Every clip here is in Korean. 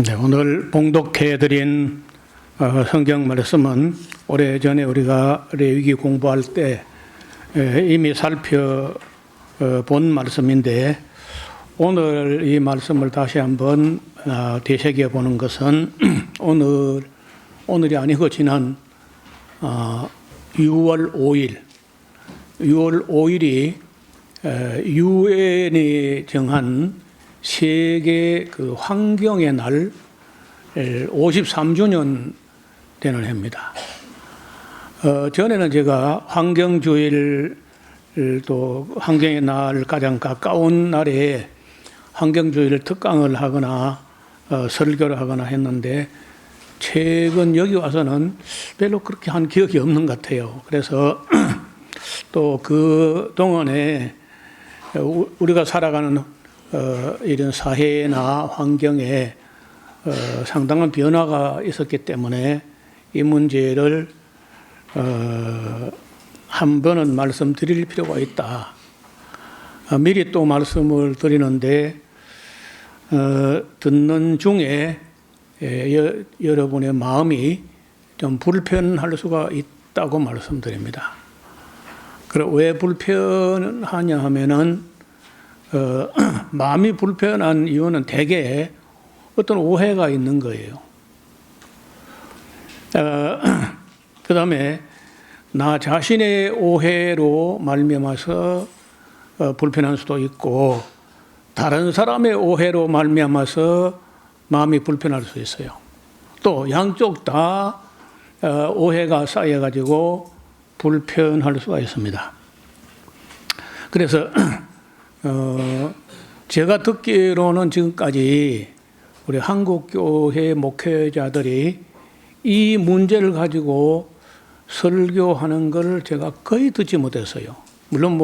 네, 오늘 봉독해드린 성경 말씀은 오래전에 우리가 레위기 공부할 때 이미 살펴본 말씀인데, 오늘 이 말씀을 다시 한번 되새겨 보는 것은 오늘이 아니고 지난 6월 5일이 유엔이 정한 세계 그 환경의 날 53주년 되는 해입니다. 전에는 제가 환경주의를 또 환경의 날 가장 가까운 날에 환경주의를 특강을 하거나 설교를 하거나 했는데, 최근 여기 와서는 별로 그렇게 한 기억이 없는 것 같아요. 그래서 또 그 동안에 우리가 살아가는 이런 사회나 환경에 상당한 변화가 있었기 때문에 이 문제를 한 번은 말씀드릴 필요가 있다. 미리 또 말씀을 드리는데, 듣는 중에 여러분의 마음이 좀 불편할 수가 있다고 말씀드립니다. 그럼 왜 불편하냐 하면은 마음이 불편한 이유는 대개 어떤 오해가 있는 거예요. 그 다음에 나 자신의 오해로 말미암아서 불편할 수도 있고, 다른 사람의 오해로 말미암아서 마음이 불편할 수 있어요. 또 양쪽 다 오해가 쌓여가지고 불편할 수가 있습니다. 그래서 제가 듣기로는 지금까지 우리 한국교회 목회자들이 이 문제를 가지고 설교하는 걸 제가 거의 듣지 못했어요. 물론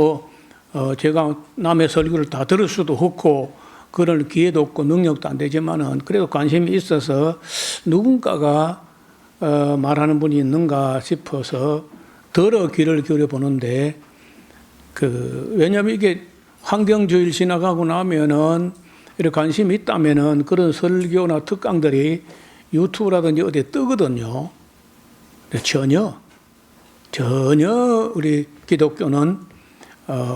제가 남의 설교를 다 들을 수도 없고 그럴 기회도 없고 능력도 안 되지만은, 그래도 관심이 있어서 누군가가 말하는 분이 있는가 싶어서 들어 귀를 기울여 보는데, 왜냐하면 이게 환경주의를 지나가고 나면은 이렇게 관심이 있다면은 그런 설교나 특강들이 유튜브라든지 어디에 뜨거든요. 전혀 우리 기독교는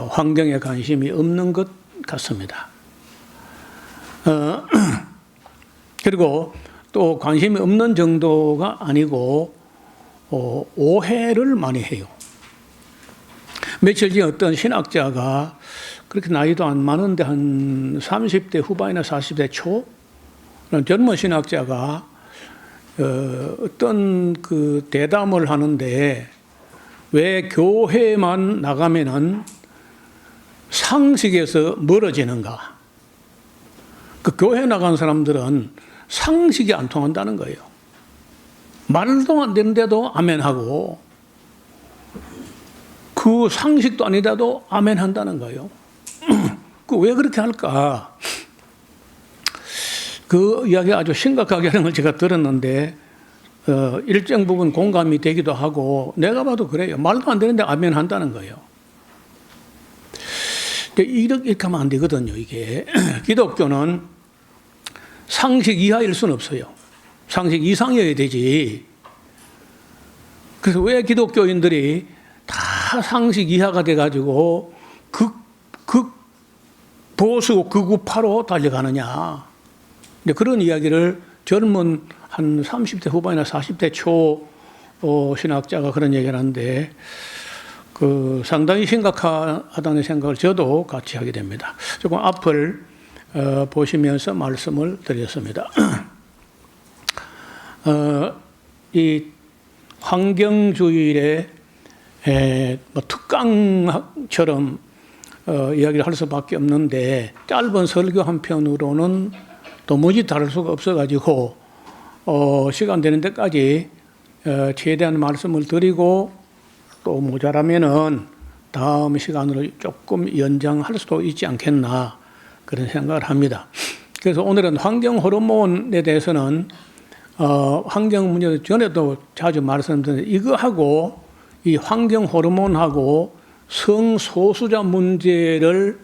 환경에 관심이 없는 것 같습니다. 그리고 또 관심이 없는 정도가 아니고 오해를 많이 해요. 며칠 전에 어떤 신학자가, 그렇게 나이도 안 많은데 한 30대 후반이나 40대 초 젊은 신학자가 어떤 그 대담을 하는데, 왜 교회만 나가면은 상식에서 멀어지는가? 그 교회 나간 사람들은 상식이 안 통한다는 거예요. 말도 안 되는데도 아멘하고, 그 상식도 아니다도 아멘한다는 거예요. 왜 그렇게 할까? 그 이야기 아주 심각하게 하는 걸 제가 들었는데, 일정 부분 공감이 되기도 하고, 내가 봐도 그래요. 말도 안 되는데 아멘 한다는 거예요. 이렇게 하면 안 되거든요, 이게. 기독교는 상식 이하일 수는 없어요. 상식 이상이어야 되지. 그래서 왜 기독교인들이 다 상식 이하가 돼가지고 보수 극우파로 달려가느냐. 그런 이야기를 젊은 한 30대 후반이나 40대 초 신학자가 그런 얘기를 하는데, 상당히 심각하다는 생각을 저도 같이 하게 됩니다. 조금 앞을 보시면서 말씀을 드렸습니다. 이 환경주의의 특강처럼 이야기를 할 수밖에 없는데, 짧은 설교 한 편으로는 도무지 다룰 수가 없어가지고 시간 되는 데까지 최대한 말씀을 드리고, 또 모자라면은 다음 시간으로 조금 연장할 수도 있지 않겠나, 그런 생각을 합니다. 그래서 오늘은 환경 호르몬에 대해서는 환경 문제 전에도 자주 말씀드렸는데, 이거하고 이 환경 호르몬하고 성소수자 문제를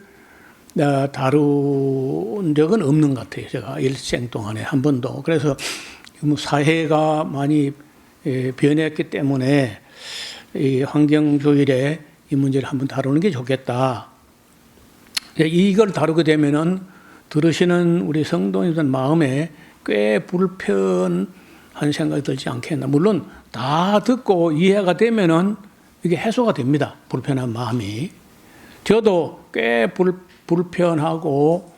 다룬 적은 없는 것 같아요. 제가 일생 동안에 한 번도. 그래서 사회가 많이 변했기 때문에 이 환경조일에 이 문제를 한번 다루는 게 좋겠다. 이걸 다루게 되면은 들으시는 우리 성도님들 마음에 꽤 불편한 생각이 들지 않겠나. 물론 다 듣고 이해가 되면은 이게 해소가 됩니다. 불편한 마음이. 저도 꽤 불편하고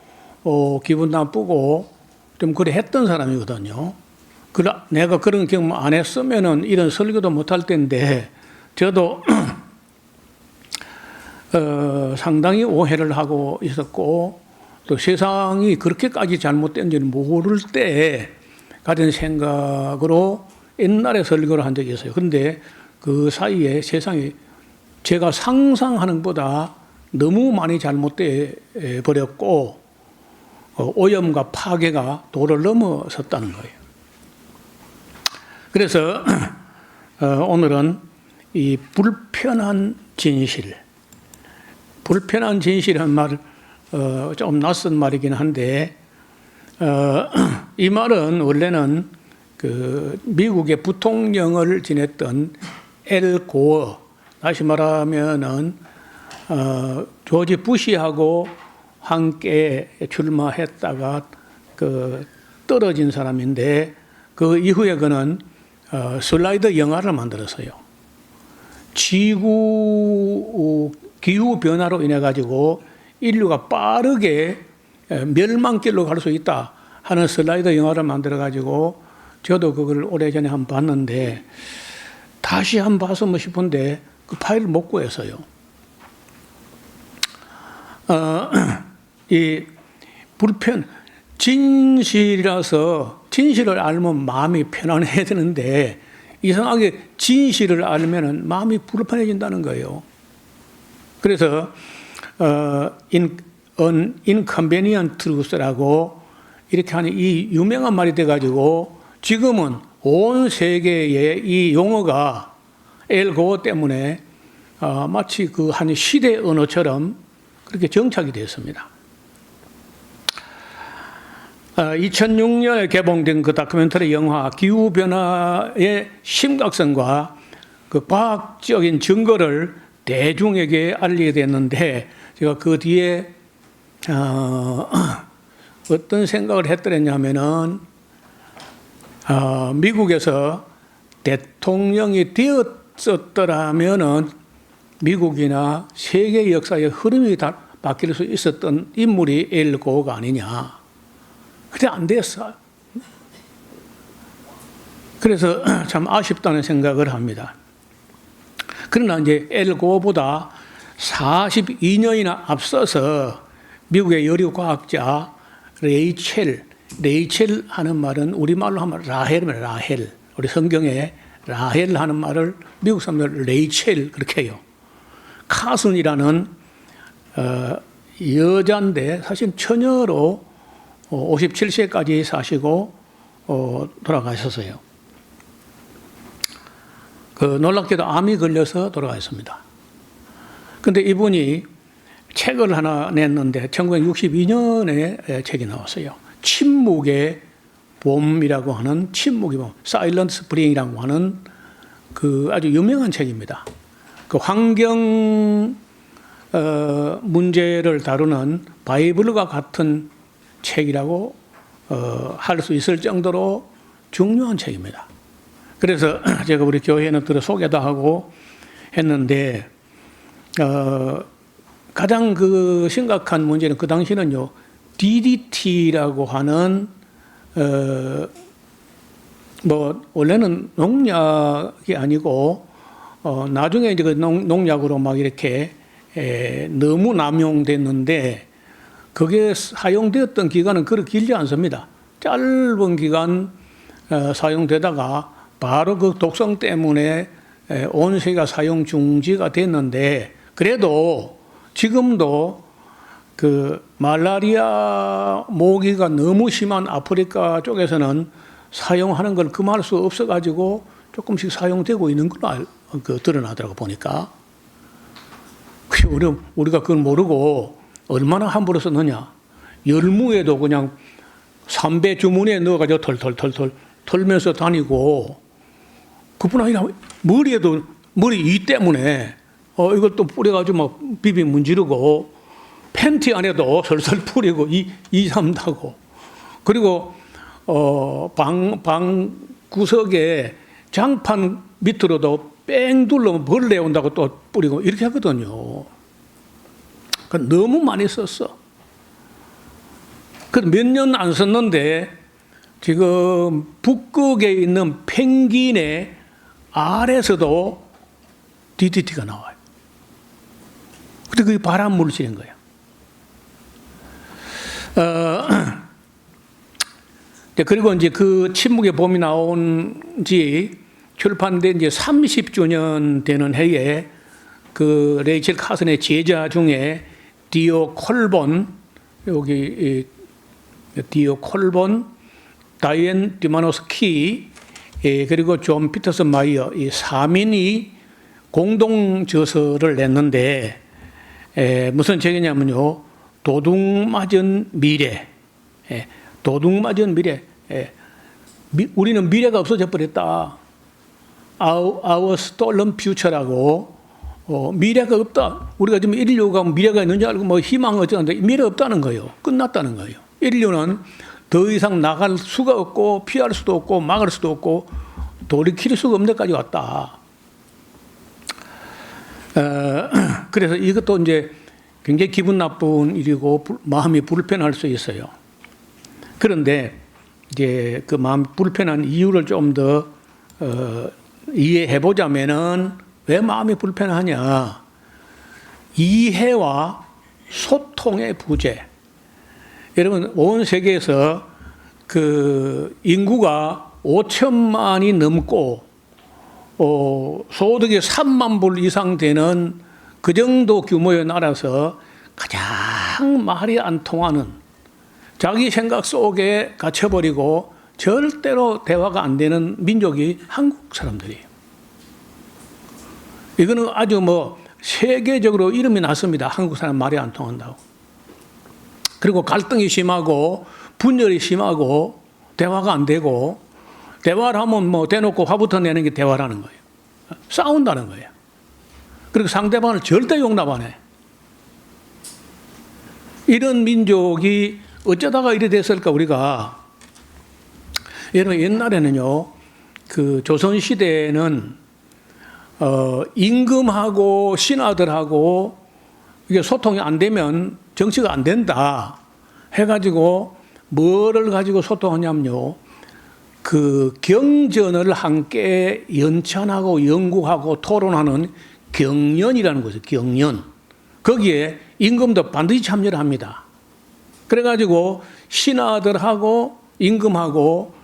기분 나쁘고 좀 그래 했던 사람이거든요. 내가 그런 경험 안 했으면은 이런 설교도 못할 텐데 저도 상당히 오해를 하고 있었고 또 세상이 그렇게까지 잘못된지는 모를 때 가진 생각으로 옛날에 설교를 한 적이 있어요. 그런데 그 사이에 세상이 제가 상상하는 것보다 너무 많이 잘못돼 버렸고 오염과 파괴가 도를 넘어섰다는 거예요. 그래서 오늘은 이 불편한 진실이라는 말 좀 낯선 말이긴 한데 이 말은 원래는 그 미국의 부통령을 지냈던 엘 고어, 다시 말하면은 조지 부시하고 함께 출마했다가 그 떨어진 사람인데 그 이후에 그는 슬라이드 영화를 만들었어요. 기후 변화로 인해 가지고 인류가 빠르게 멸망길로 갈 수 있다 하는 슬라이드 영화를 만들어 가지고 저도 그걸 오래전에 한번 봤는데 다시 한번 봤으면 싶은데 그 파일을 못 구했어요. 이 진실이라서 진실을 알면 마음이 편안해야 되는데 이상하게 진실을 알면은 마음이 불편해진다는 거예요. 그래서 inconvenient truth라고 이렇게 하는 이 유명한 말이 돼가지고 지금은 온 세계에 이 용어가 엘 고어 때문에 마치 그 한 시대 언어처럼 그렇게 정착이 되었습니다. 2006년에 개봉된 그 다큐멘터리 영화 기후변화의 심각성과 그 과학적인 증거를 대중에게 알리게 됐는데 제가 그 뒤에 어떤 생각을 했더랬냐면은 미국에서 대통령이 되었었더라면은 미국이나 세계 역사의 흐름이 다 바뀔 수 있었던 인물이 엘 고어가 아니냐. 근데 안 됐어요. 그래서 참 아쉽다는 생각을 합니다. 그러나 이제 엘 고어보다 42년이나 앞서서 미국의 여류 과학자 레이첼 하는 말은 우리말로 하면 라헬입니다. 라헬. 우리 성경에 라헬 하는 말을 미국 사람들 레이첼 그렇게 해요. 카슨이라는 여자인데 사실 처녀로 57세까지 사시고 돌아가셨어요. 그 놀랍게도 암이 걸려서 돌아가셨습니다. 근데 이분이 책을 하나 냈는데 1962년에 책이 나왔어요. 침묵의 봄이라고 하는 침묵의 봄, 사일런트 스프링이라고 하는 그 아주 유명한 책입니다. 그 환경 문제를 다루는 바이블과 같은 책이라고 할 수 있을 정도로 중요한 책입니다. 그래서 제가 우리 교회는 들어 소개도 하고 했는데 가장 그 심각한 문제는 그 당시는요 DDT라고 하는 뭐 원래는 농약이 아니고 나중에 이제 그 농약으로 막 이렇게 너무 남용됐는데 그게 사용되었던 기간은 그렇게 길지 않습니다. 짧은 기간 사용되다가 바로 그 독성 때문에 온 세계가 사용 중지가 됐는데 그래도 지금도 그 말라리아 모기가 너무 심한 아프리카 쪽에서는 사용하는 걸 금할 수 없어가지고 조금씩 사용되고 있는 걸로 드러나더라고 보니까. 우리가 그걸 모르고 얼마나 함부로 썼느냐. 열무에도 그냥 3배 주머니에 넣어가지고 털털털털 털면서 다니고, 그뿐 아니라 머리에도 머리 이 때문에 이걸 또 뿌려가지고 막 비비 문지르고, 팬티 안에도 설설 뿌리고 이 삼다고. 그리고 방 구석에 장판 밑으로도 뺑 둘러면 벌레 온다고 또 뿌리고 이렇게 하거든요. 그러니까 너무 많이 썼어. 몇 년 안 썼는데 지금 북극에 있는 펭귄의 알에서도 DDT가 나와요. 근데 그게 발암 물질인 거야. 그리고 이제 그 침묵의 봄이 나온 지 출판된 이제 30주년 되는 해에 그 레이첼 카슨의 제자 중에 디오 콜본, 여기 디오 콜본, 다이앤 디마노스키, 그리고 존 피터슨 마이어, 이 3인이 공동 저서를 냈는데, 무슨 책이냐면요, 도둑맞은 미래. 도둑맞은 미래. 우리는 미래가 없어져 버렸다. Our stolen future라고. 미래가 없다. 우리가 지금 인류가 미래가 있는지 알고 뭐 희망 어쩌는데 미래 없다는 거예요. 끝났다는 거예요. 인류는 더 이상 나갈 수가 없고 피할 수도 없고 막을 수도 없고 돌이킬 수가 없는 데까지 왔다. 그래서 이것도 이제 굉장히 기분 나쁜 일이고 마음이 불편할 수 있어요. 그런데 이제 그 마음 불편한 이유를 좀 더 이해해 보자면은 왜 마음이 불편하냐? 이해와 소통의 부재. 여러분, 온 세계에서 그 인구가 5천만이 넘고 소득이 3만 불 이상 되는 그 정도 규모의 나라에서 가장 말이 안 통하는, 자기 생각 속에 갇혀버리고 절대로 대화가 안 되는 민족이 한국 사람들이에요. 이거는 아주 뭐 세계적으로 이름이 났습니다. 한국 사람 말이 안 통한다고. 그리고 갈등이 심하고 분열이 심하고 대화가 안 되고, 대화를 하면 뭐 대놓고 화부터 내는 게 대화라는 거예요. 싸운다는 거예요. 그리고 상대방을 절대 용납 안 해. 이런 민족이 어쩌다가 이래 됐을까, 우리가. 여러분, 옛날에는요, 그 조선시대에는 임금하고 신하들하고 이게 소통이 안 되면 정치가 안 된다 해가지고 뭐를 가지고 소통하냐면요, 그 경전을 함께 연찬하고 연구하고 토론하는 경연이라는 것이죠. 경연. 거기에 임금도 반드시 참여를 합니다. 그래가지고 신하들하고 임금하고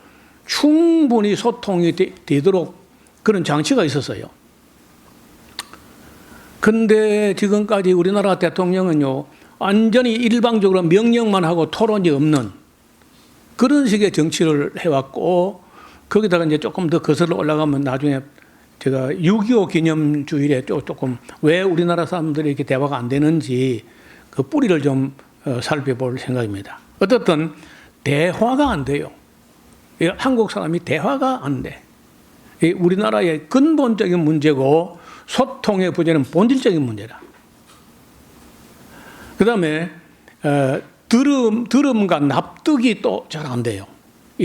충분히 소통이 되도록 그런 장치가 있었어요. 근데 지금까지 우리나라 대통령은요, 완전히 일방적으로 명령만 하고 토론이 없는 그런 식의 정치를 해왔고, 거기다가 이제 조금 더 거슬러 올라가면 나중에 제가 6.25 기념주일에 조금 왜 우리나라 사람들이 이렇게 대화가 안 되는지 그 뿌리를 좀 살펴볼 생각입니다. 어떻든 대화가 안 돼요. 한국 사람이 대화가 안 돼. 우리나라의 근본적인 문제고 소통의 부재는 본질적인 문제다. 그 다음에 들음과 납득이 또 잘 안 돼요.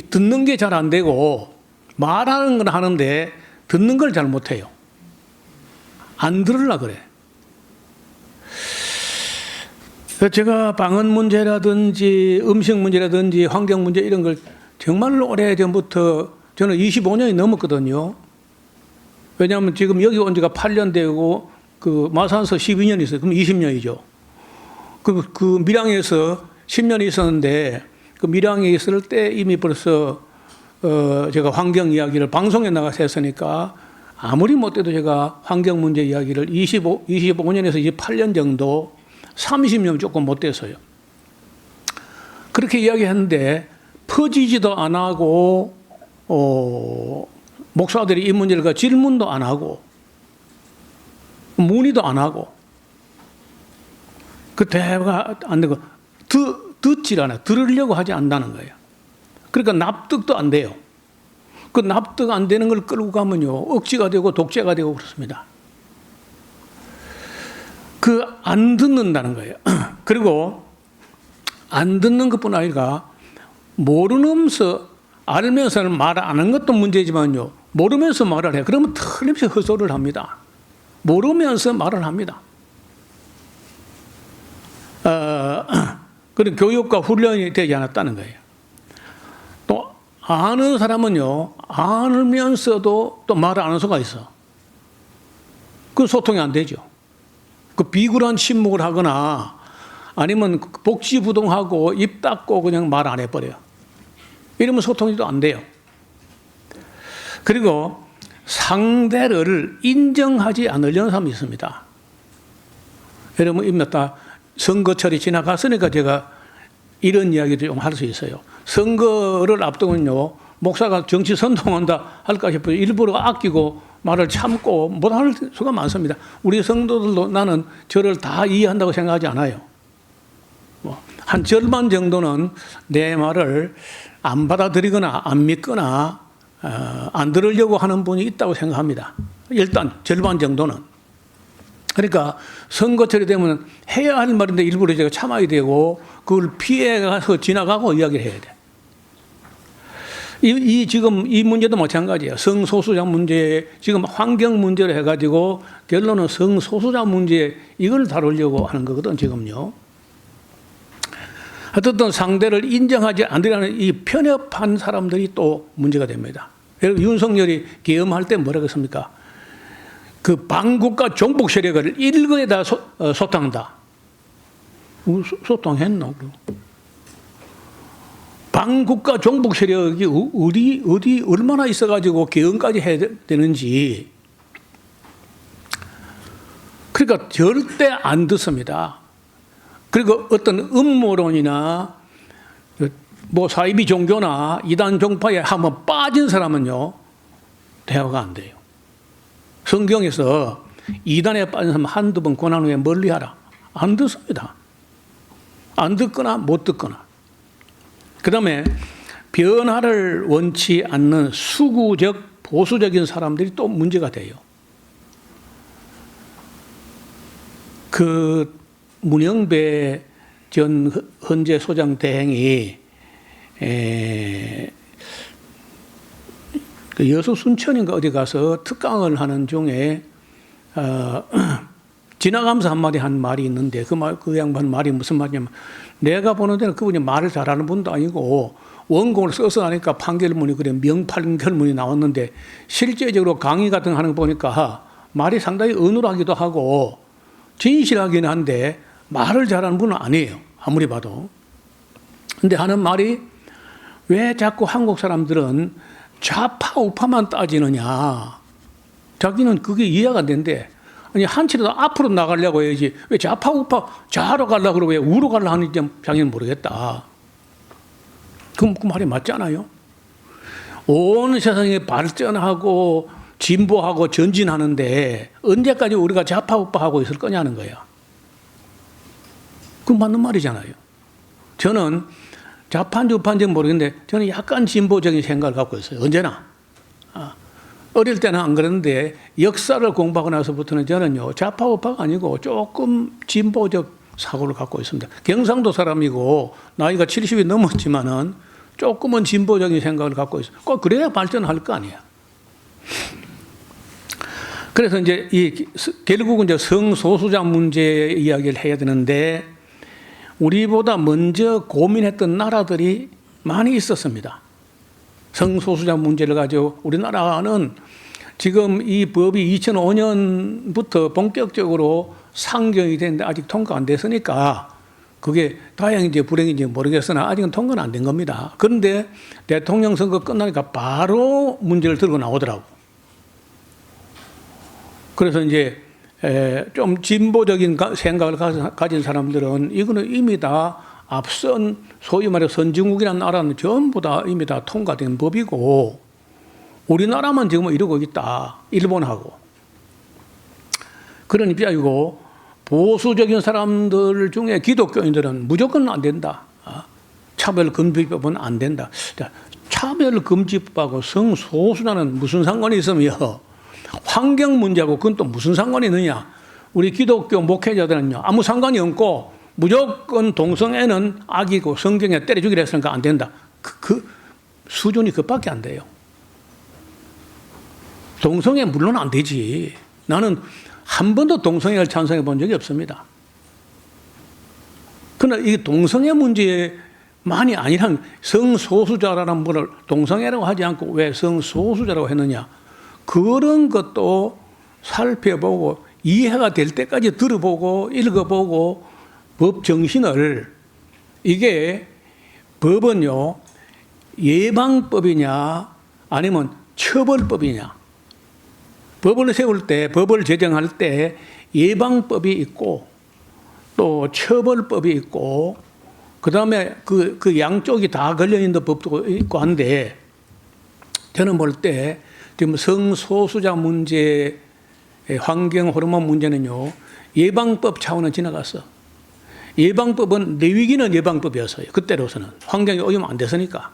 듣는 게 잘 안 되고 말하는 건 하는데 듣는 걸 잘 못해요. 안 들으려 그래. 제가 방언 문제라든지 음식 문제라든지 환경 문제 이런 걸 정말로 오래전부터, 저는 25년이 넘었거든요. 왜냐하면 지금 여기 온 지가 8년 되고 그 마산서 12년 있어요. 그럼 20년이죠. 그 밀양에서 10년 있었는데, 그 밀양에 있을 때 이미 벌써 제가 환경 이야기를 방송에 나가서 했으니까 아무리 못해도 제가 환경 문제 이야기를 25년에서 28년 정도, 30년 조금 못돼서요. 그렇게 이야기했는데 퍼지지도 안 하고 목사들이 이 문제를 질문도 안 하고 문의도 안 하고 그 대화가 안 되고 듣질 않아요. 들으려고 하지 않는다는 거예요. 그러니까 납득도 안 돼요. 그 납득 안 되는 걸 끌고 가면요, 억지가 되고 독재가 되고 그렇습니다. 그 안 듣는다는 거예요. 그리고 안 듣는 것뿐 아니라 모르면서 알면서는 말 안 하는 것도 문제지만요, 모르면서 말을 해요. 그러면 틀림없이 헛소리를 합니다. 모르면서 말을 합니다. 그런 교육과 훈련이 되지 않았다는 거예요. 또 아는 사람은요, 알면서도 또 말을 안 하는 수가 있어. 그 소통이 안 되죠. 그 비굴한 침묵을 하거나 아니면 복지부동하고 입 닫고 그냥 말 안 해버려요. 이러면 소통이 또 안 돼요. 그리고 상대를 인정하지 않으려는 사람이 있습니다. 여러분, 입났다 선거철이 지나갔으니까 제가 이런 이야기도 좀 할 수 있어요. 선거를 앞두고는요, 목사가 정치 선동한다 할까 싶어요. 일부러 아끼고 말을 참고 못할 수가 많습니다. 우리 성도들도 나는 저를 다 이해한다고 생각하지 않아요. 한 절반 정도는 내 말을 안 받아들이거나 안 믿거나 안 들으려고 하는 분이 있다고 생각합니다. 일단 절반 정도는. 그러니까 선거철이 되면 해야 할 말인데 일부러 제가 참아야 되고 그걸 피해가서 지나가고 이야기를 해야 돼. 지금 이 문제도 마찬가지예요. 성소수자 문제, 지금 환경 문제를 해가지고 결론은 성소수자 문제, 이걸 다루려고 하는 거거든, 지금요. 어떤 상대를 인정하지 않으려는 이 편협한 사람들이 또 문제가 됩니다. 윤석열이 계엄할 때 뭐라고 했습니까? 그 반국가 종북 세력을 일거에다 소탕한다. 소탕했나? 반국가 종북 세력이 어디 얼마나 있어가지고 계엄까지 해야 되는지. 그러니까 절대 안 듣습니다. 그리고 어떤 음모론이나 뭐 사이비 종교나 이단 종파에 한번 빠진 사람은요, 대화가 안 돼요. 성경에서 이단에 빠진 사람 한두 번 고난 후에 멀리하라. 안 듣습니다. 안 듣거나 못 듣거나. 그 다음에 변화를 원치 않는 수구적 보수적인 사람들이 또 문제가 돼요. 그 문영배 전 헌재 소장 대행이 그 여수 순천인가 어디 가서 특강을 하는 중에 지나가면서 한마디 한 말이 있는데 그 양반 말이 무슨 말이냐면, 내가 보는 데는 그분이 말을 잘하는 분도 아니고 원고를 써서 하니까 판결문이 그래 명판결문이 나왔는데 실제적으로 강의 같은 거 하는 거 보니까 말이 상당히 어눌하기도 하고 진실하긴 한데 말을 잘하는 분은 아니에요. 아무리 봐도. 근데 하는 말이, 왜 자꾸 한국 사람들은 좌파 우파만 따지느냐. 자기는 그게 이해가 안 된대. 아니, 한치라도 앞으로 나가려고 해야지. 왜 좌파 우파 좌로 가려고 그러고 왜 우로 가려고 하는지 자기는 모르겠다. 그 말이 맞잖아요. 온 세상이 발전하고 진보하고 전진하는데 언제까지 우리가 좌파 우파하고 있을 거냐는 거야. 그 맞는 말이잖아요. 저는 좌파인지 우파인지 모르겠는데 저는 약간 진보적인 생각을 갖고 있어요. 언제나. 어릴 때는 안 그랬는데 역사를 공부하고 나서부터는 저는요, 좌파 우파가 아니고 조금 진보적 사고를 갖고 있습니다. 경상도 사람이고 나이가 70이 넘었지만은 조금은 진보적인 생각을 갖고 있어요. 꼭 그래야 발전할 거 아니야. 그래서 이제 결국은 이제 성소수자 문제 이야기를 해야 되는데, 우리보다 먼저 고민했던 나라들이 많이 있었습니다. 성소수자 문제를 가지고 우리나라는 지금 이 법이 2005년부터 본격적으로 상정이 됐는데 아직 통과 안 됐으니까 그게 다행인지 불행인지 모르겠으나 아직은 통과는 안 된 겁니다. 그런데 대통령 선거 끝나니까 바로 문제를 들고 나오더라고. 그래서 이제 좀 진보적인 생각을 가진 사람들은 이거는 이미 다 앞선 소위 말해 선진국이라는 나라는 전부 다 이미 다 통과된 법이고 우리나라만 지금 이러고 있다. 일본하고. 그런 입장이고, 보수적인 사람들 중에 기독교인들은 무조건 안 된다. 차별금지법은 안 된다. 차별금지법하고 성소수자는 무슨 상관이 있으며 환경 문제하고 그건 또 무슨 상관이 있느냐. 우리 기독교 목회자들은요, 아무 상관이 없고 무조건 동성애는 악이고 성경에 때려 죽이라 했으니까 안 된다. 그 수준이 그밖에 안 돼요. 동성애 물론 안 되지. 나는 한 번도 동성애를 찬성해 본 적이 없습니다. 그러나 이 동성애 문제만이 아니라 성소수자라는 분을 동성애라고 하지 않고 왜 성소수자라고 했느냐. 그런 것도 살펴보고 이해가 될 때까지 들어보고 읽어보고 법 정신을, 이게 법은요, 예방법이냐 아니면 처벌법이냐. 법을 세울 때, 법을 제정할 때 예방법이 있고 또 처벌법이 있고 그 다음에 그 양쪽이 다 걸려있는 법도 있고 한데, 저는 볼 때 지금 성소수자 문제, 환경 호르몬 문제는요, 예방법 차원은 지나갔어. 예방법은 뇌위기는 예방법이었어요. 그때로서는 환경이 오염 안 됐으니까.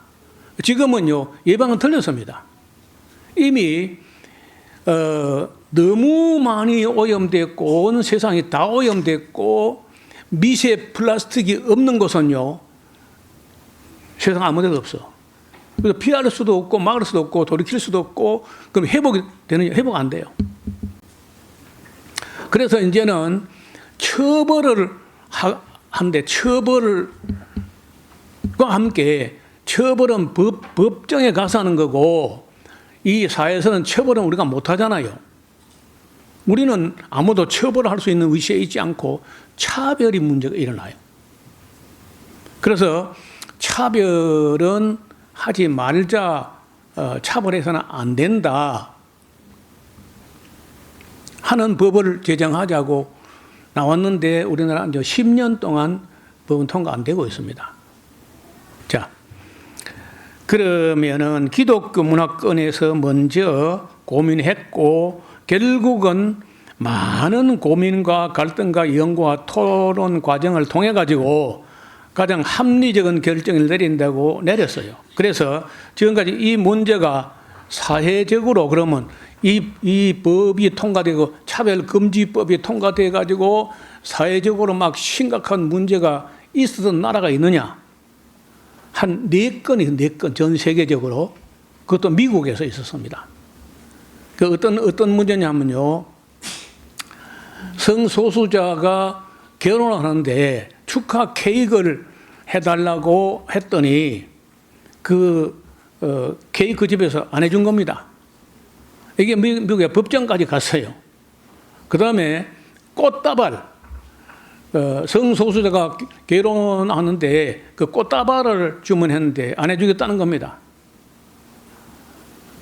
지금은요, 예방은 틀렸습니다. 이미 너무 많이 오염됐고 온 세상이 다 오염됐고 미세 플라스틱이 없는 곳은요, 세상 아무 데도 없어. 그래서 피할 수도 없고 막을 수도 없고 돌이킬 수도 없고, 그럼 회복이 되느냐? 회복 안 돼요. 그래서 이제는 처벌을 한데, 처벌과 함께 처벌은 법정에 가서 하는 거고, 이 사회에서는 처벌은 우리가 못 하잖아요. 우리는 아무도 처벌을 할 수 있는 위치에 있지 않고 차별이 문제가 일어나요. 그래서 차별은 하지 말자, 차별해서는 안 된다 하는 법을 제정하자고 나왔는데, 우리나라 이제 10년 동안 법은 통과 안 되고 있습니다. 자, 그러면은 기독교 문화권에서 먼저 고민했고, 결국은 많은 고민과 갈등과 연구와 토론 과정을 통해 가지고 가장 합리적인 결정을 내린다고 내렸어요. 그래서 지금까지 이 문제가 사회적으로, 그러면 이 법이 통과되고 차별금지법이 통과돼 가지고 사회적으로 막 심각한 문제가 있었던 나라가 있느냐? 한 4건이 4건, 전 세계적으로. 그것도 미국에서 있었습니다. 그 어떤 문제냐면요, 성소수자가 결혼을 하는데 축하 케이크를 해달라고 했더니 케이크 집에서 안 해준 겁니다. 이게 미국의 법정까지 갔어요. 그 다음에 꽃다발, 성소수자가 결혼하는데 그 꽃다발을 주문했는데 안 해주겠다는 겁니다.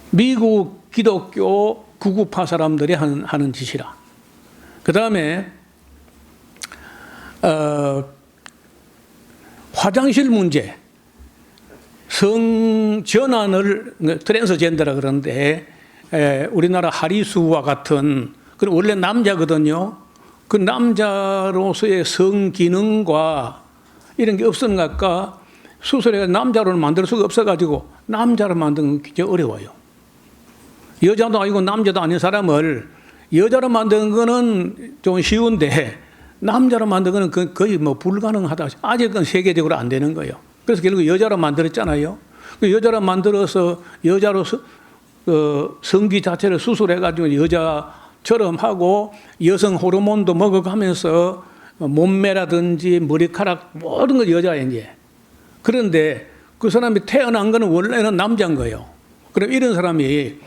미국 기독교 구구파 사람들이 하는 짓이라. 그 다음에 화장실 문제, 성전환을 트랜스젠더라 그러는데, 우리나라 하리수와 같은, 그럼 원래 남자거든요. 그 남자로서의 성기능과 이런 게 없으니까 수술해서 남자로 만들 수가 없어가지고 남자로 만드는 게 굉장히 어려워요. 여자도 아니고 남자도 아닌 사람을 여자로 만드는 거는 좀 쉬운데 남자로 만드는 거는 거의 뭐 불가능하다. 아직은 세계적으로 안 되는 거예요. 그래서 결국 여자로 만들었잖아요. 그 여자로 만들어서 여자로서 성기 자체를 수술해가지고 여자처럼 하고 여성 호르몬도 먹어가면서 몸매라든지 머리카락 모든 걸 여자야 이제. 그런데 그 사람이 태어난 거는 원래는 남자인 거예요. 그럼 이런 사람이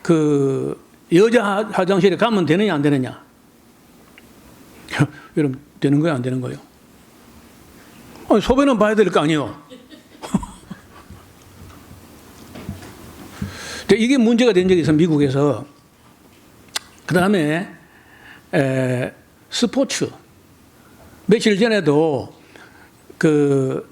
그 여자 화장실에 가면 되느냐 안 되느냐? 여러분, 되는 거예요 안 되는 거예요? 아니, 소변은 봐야 될 거 아니에요. 이게 문제가 된 적이 있어요, 미국에서. 그 다음에 스포츠. 며칠 전에도 그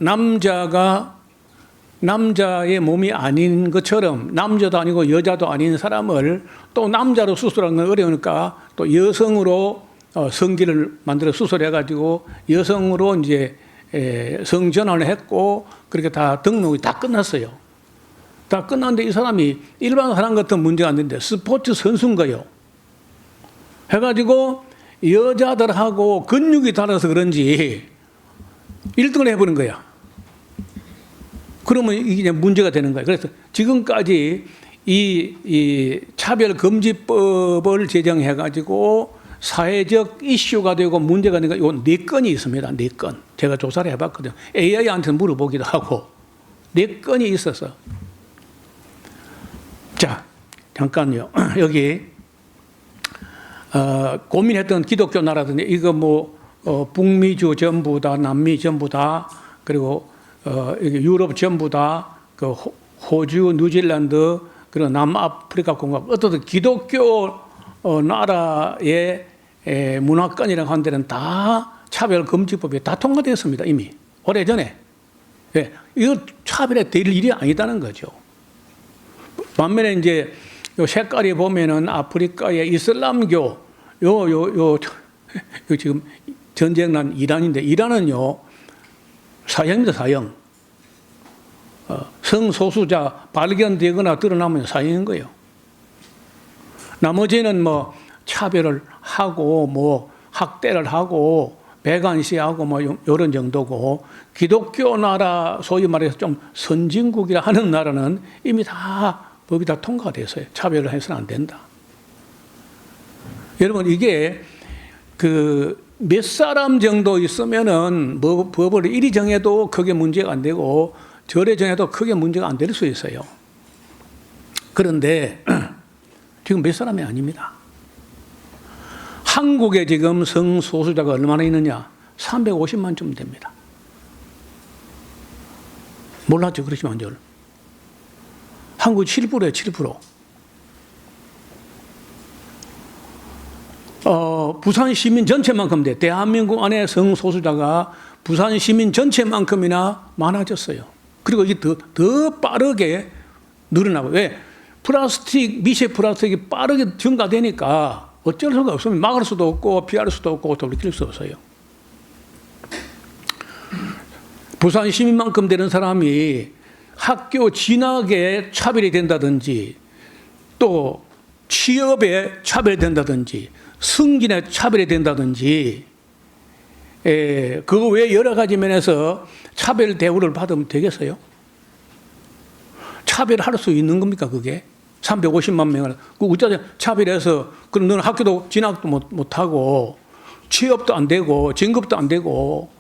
남자의 몸이 아닌 것처럼 남자도 아니고 여자도 아닌 사람을 또 남자로 수술하는 건 어려우니까 또 여성으로 성기를 만들어 수술해가지고 여성으로 이제 성전환을 했고 그렇게 다 등록이 다 끝났어요. 다 끝났는데 이 사람이 일반 사람 같은 문제가 안 되는데 스포츠 선수인 거예요. 해가지고 여자들하고 근육이 달라서 그런지 1등을 해버린 거야. 그러면 이게 문제가 되는 거예요. 그래서 지금까지 이 차별금지법을 제정해가지고 사회적 이슈가 되고 문제가 되는 거, 요 4건이 있습니다. 4건. 제가 조사를 해봤거든요. AI한테 물어보기도 하고. 4건이 있어서. 자, 잠깐요. 여기, 고민했던 기독교 나라든지, 이거 뭐, 북미주 전부 다, 남미 전부 다, 그리고, 유럽 전부 다, 그 호주, 뉴질랜드, 그리고 남아프리카 공화국, 어떤 기독교 나라의 문화권이라고 하는 데는 다 차별금지법이 다 통과됐습니다. 이미 오래전에. 예, 이거 차별에 될 일이 아니다는 거죠. 반면에 이제 요 색깔이 보면은 아프리카의 이슬람교 요 지금 전쟁 난 이란인데, 이란은요 사형입니다. 사형. 성소수자 발견되거나 드러나면 사형인 거예요. 나머지는 뭐 차별을 하고 뭐 학대를 하고 배관시하고 뭐 이런 정도고, 기독교 나라 소위 말해서 좀 선진국이라 하는 나라는 이미 다 법이 다 통과됐어요. 차별을 해서는 안 된다. 여러분, 이게 그 몇 사람 정도 있으면은 뭐 법을 이리 정해도 크게 문제가 안 되고 저래 정해도 크게 문제가 안 될 수 있어요. 그런데 지금 몇 사람이 아닙니다. 한국에 지금 성소수자가 얼마나 있느냐? 350만 좀 됩니다. 몰랐죠? 그러시면 안 돼요. 한국 7%예요, 7%. 부산 시민 전체만큼 돼. 대한민국 안에 성소수자가 부산 시민 전체만큼이나 많아졌어요. 그리고 이게 더 빠르게 늘어나고. 왜? 플라스틱, 미세 플라스틱이 빠르게 증가되니까 어쩔 수가 없으면 막을 수도 없고 피할 수도 없고 돌이킬 수 없어요. 부산 시민만큼 되는 사람이 학교 진학에 차별이 된다든지, 또 취업에 차별이 된다든지, 승진에 차별이 된다든지, 그거 외에 여러 가지 면에서 차별 대우를 받으면 되겠어요? 차별할 수 있는 겁니까, 그게? 350만 명을. 그 어쩌자 차별해서, 그럼 너는 학교도 진학도 못하고, 취업도 안 되고, 진급도 안 되고,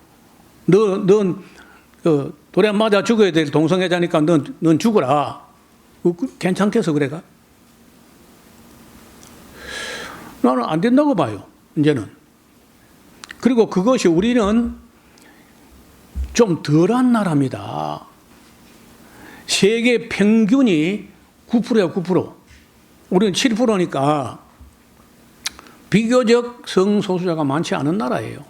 넌 돌에 맞아 죽어야 될 동성애자니까 넌 죽어라. 괜찮겠어, 그래가? 나는 안 된다고 봐요, 이제는. 그리고 그것이 우리는 좀 덜한 나라입니다. 세계 평균이 9%야, 9%. 우리는 7%니까 비교적 성소수자가 많지 않은 나라예요.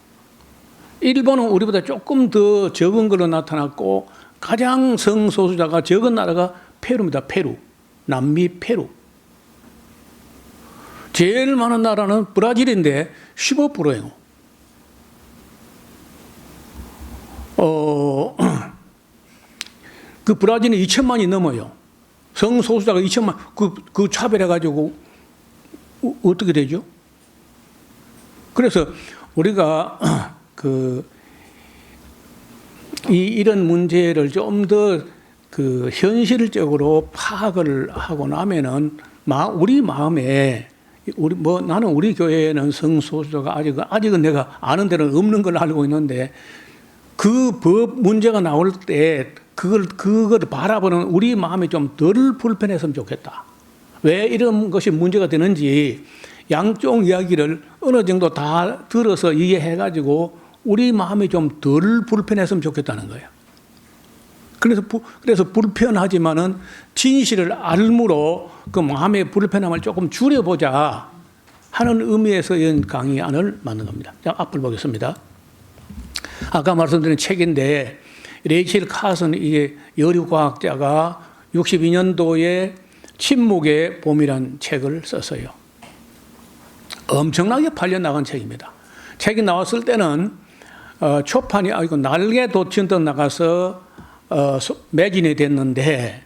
일본은 우리보다 조금 더 적은 걸로 나타났고, 가장 성소수자가 적은 나라가 페루입니다. 페루. 남미 페루. 제일 많은 나라는 브라질인데 15%예요. 그 브라질은 2천만이 넘어요. 성소수자가 2천만, 그 차별해가지고 어떻게 되죠? 그래서 우리가 이런 문제를 좀 더 현실적으로 파악을 하고 나면은 우리 마음에 나는 우리 교회에는 성소수자가 아직은 내가 아는 데는 없는 걸 알고 있는데, 그 법 문제가 나올 때 그걸 바라보는 우리 마음이 좀 덜 불편했으면 좋겠다. 왜 이런 것이 문제가 되는지 양쪽 이야기를 어느 정도 다 들어서 이해해가지고 우리 마음이 좀 덜 불편했으면 좋겠다는 거예요. 그래서 불편하지만은 진실을 알므로 그 마음의 불편함을 조금 줄여보자 하는 의미에서 이런 강의안을 만든 겁니다. 자, 앞을 보겠습니다. 아까 말씀드린 책인데, 레이첼 카슨, 이게 여류과학자가 62년도에 침묵의 봄이란 책을 썼어요. 엄청나게 팔려나간 책입니다. 책이 나왔을 때는 초판이 아니고 날개 돋친듯 나가서 매진이 됐는데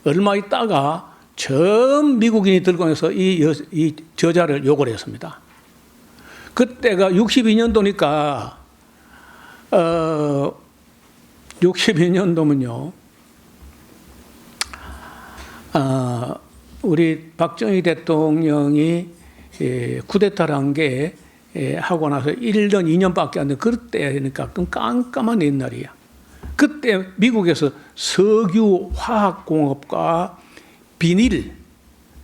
얼마 있다가 처음 미국인이 들고 와서 이 저자를 욕을 했습니다. 그때가 62년도니까 62년도면요. 우리 박정희 대통령이 쿠데타를 한 게 하고 나서 1년, 2년밖에 안 돼. 그때니까 깜깜한 옛날이야. 그때 미국에서 석유, 화학공업과 비닐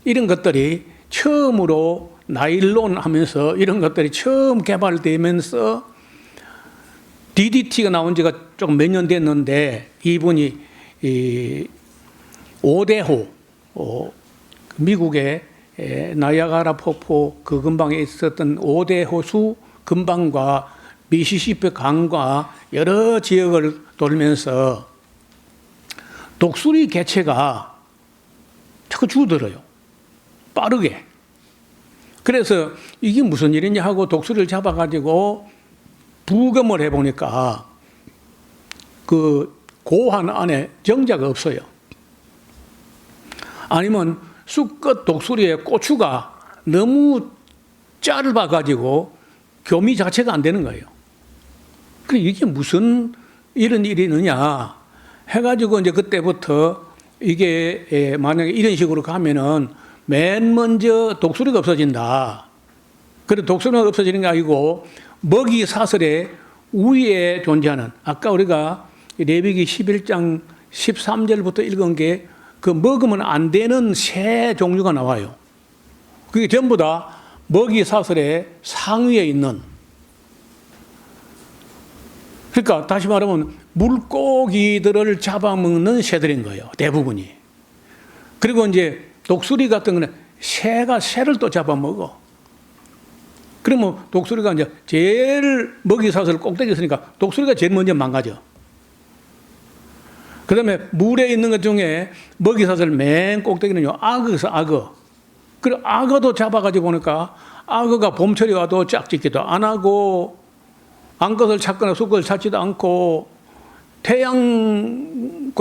이런 것들이 처음으로 나일론 하면서 이런 것들이 처음 개발되면서 DDT가 나온 지가 조금 몇 년 됐는데 이분이 오대호 미국의 나이아가라 폭포 그 근방에 있었던 오대호수 근방과 미시시피 강과 여러 지역을 돌면서 독수리 개체가 자꾸 줄어들어요. 빠르게. 그래서 이게 무슨 일이냐 하고 독수리를 잡아가지고 부검을 해보니까 그 고환 안에 정자가 없어요. 아니면 수컷 독수리의 꼬추가 너무 짧아가지고 교미 자체가 안 되는 거예요. 그래 이게 무슨 이런 일이 있느냐 해가지고 이제 그때부터 이게 만약에 이런 식으로 가면은 맨 먼저 독수리가 없어진다. 그래 독수리가 없어지는 게 아니고 먹이 사슬의 위에 존재하는 아까 우리가 레위기 11장 13절부터 읽은 게 그 먹으면 안 되는 새 종류가 나와요. 그게 전부 다 먹이 사슬의 상위에 있는. 그러니까 다시 말하면 물고기들을 잡아먹는 새들인 거예요. 대부분이. 그리고 이제 독수리 같은 거는 새가 새를 또 잡아먹어. 그러면 독수리가 이제 제일 먹이 사슬 꼭대기에 있으니까 독수리가 제일 먼저 망가져. 그 다음에 물에 있는 것 중에 먹이 사슬 맨 꼭대기는요, 악어에서 악어. 그리고 악어도 잡아가지고 보니까 악어가 봄철이 와도 짝짓기도 안 하고 암컷을 찾거나 수컷을 찾지도 않고 태양광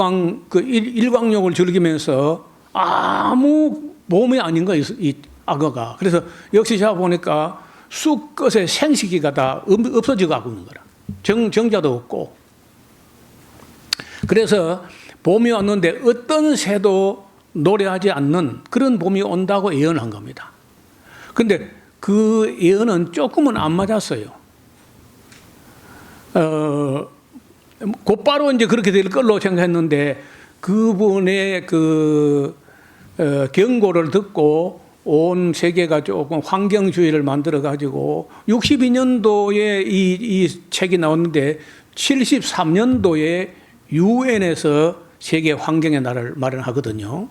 그 일광욕을 즐기면서 아무 몸이 아닌 거예요, 이 악어가. 그래서 역시 잡아보니까 수컷의 생식기가 다 없어져 가고 있는 거라. 정자도 없고. 그래서 봄이 왔는데 어떤 새도 노래하지 않는 그런 봄이 온다고 예언한 겁니다. 근데 그 예언은 조금은 안 맞았어요. 곧바로 이제 그렇게 될 걸로 생각했는데 그분의 그 경고를 듣고 온 세계가 조금 환경주의를 만들어 가지고 62년도에 이 책이 나왔는데 73년도에 유엔에서 세계 환경의 날을 마련하거든요.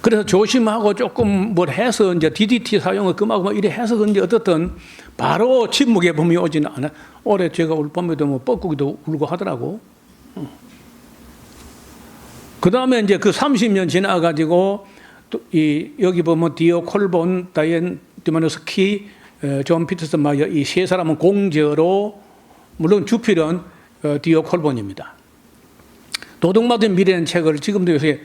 그래서 조심하고 조금 뭘 해서 이제 DDT 사용을 금하고 이래 해서 그런지 어떻든 바로 침묵의 봄이 오지는 않아. 올해 제가 올 봄에도 뭐 뻐꾸기도 울고 하더라고. 그 다음에 이제 그 30년 지나가지고 여기 보면 디오 콜본, 다이앤 디마노스키, 존 피터슨 마이어 이 세 사람은 공저로 물론 주필은 디오 콜본입니다. 도둑맞은 미래라는 책을 지금도 요새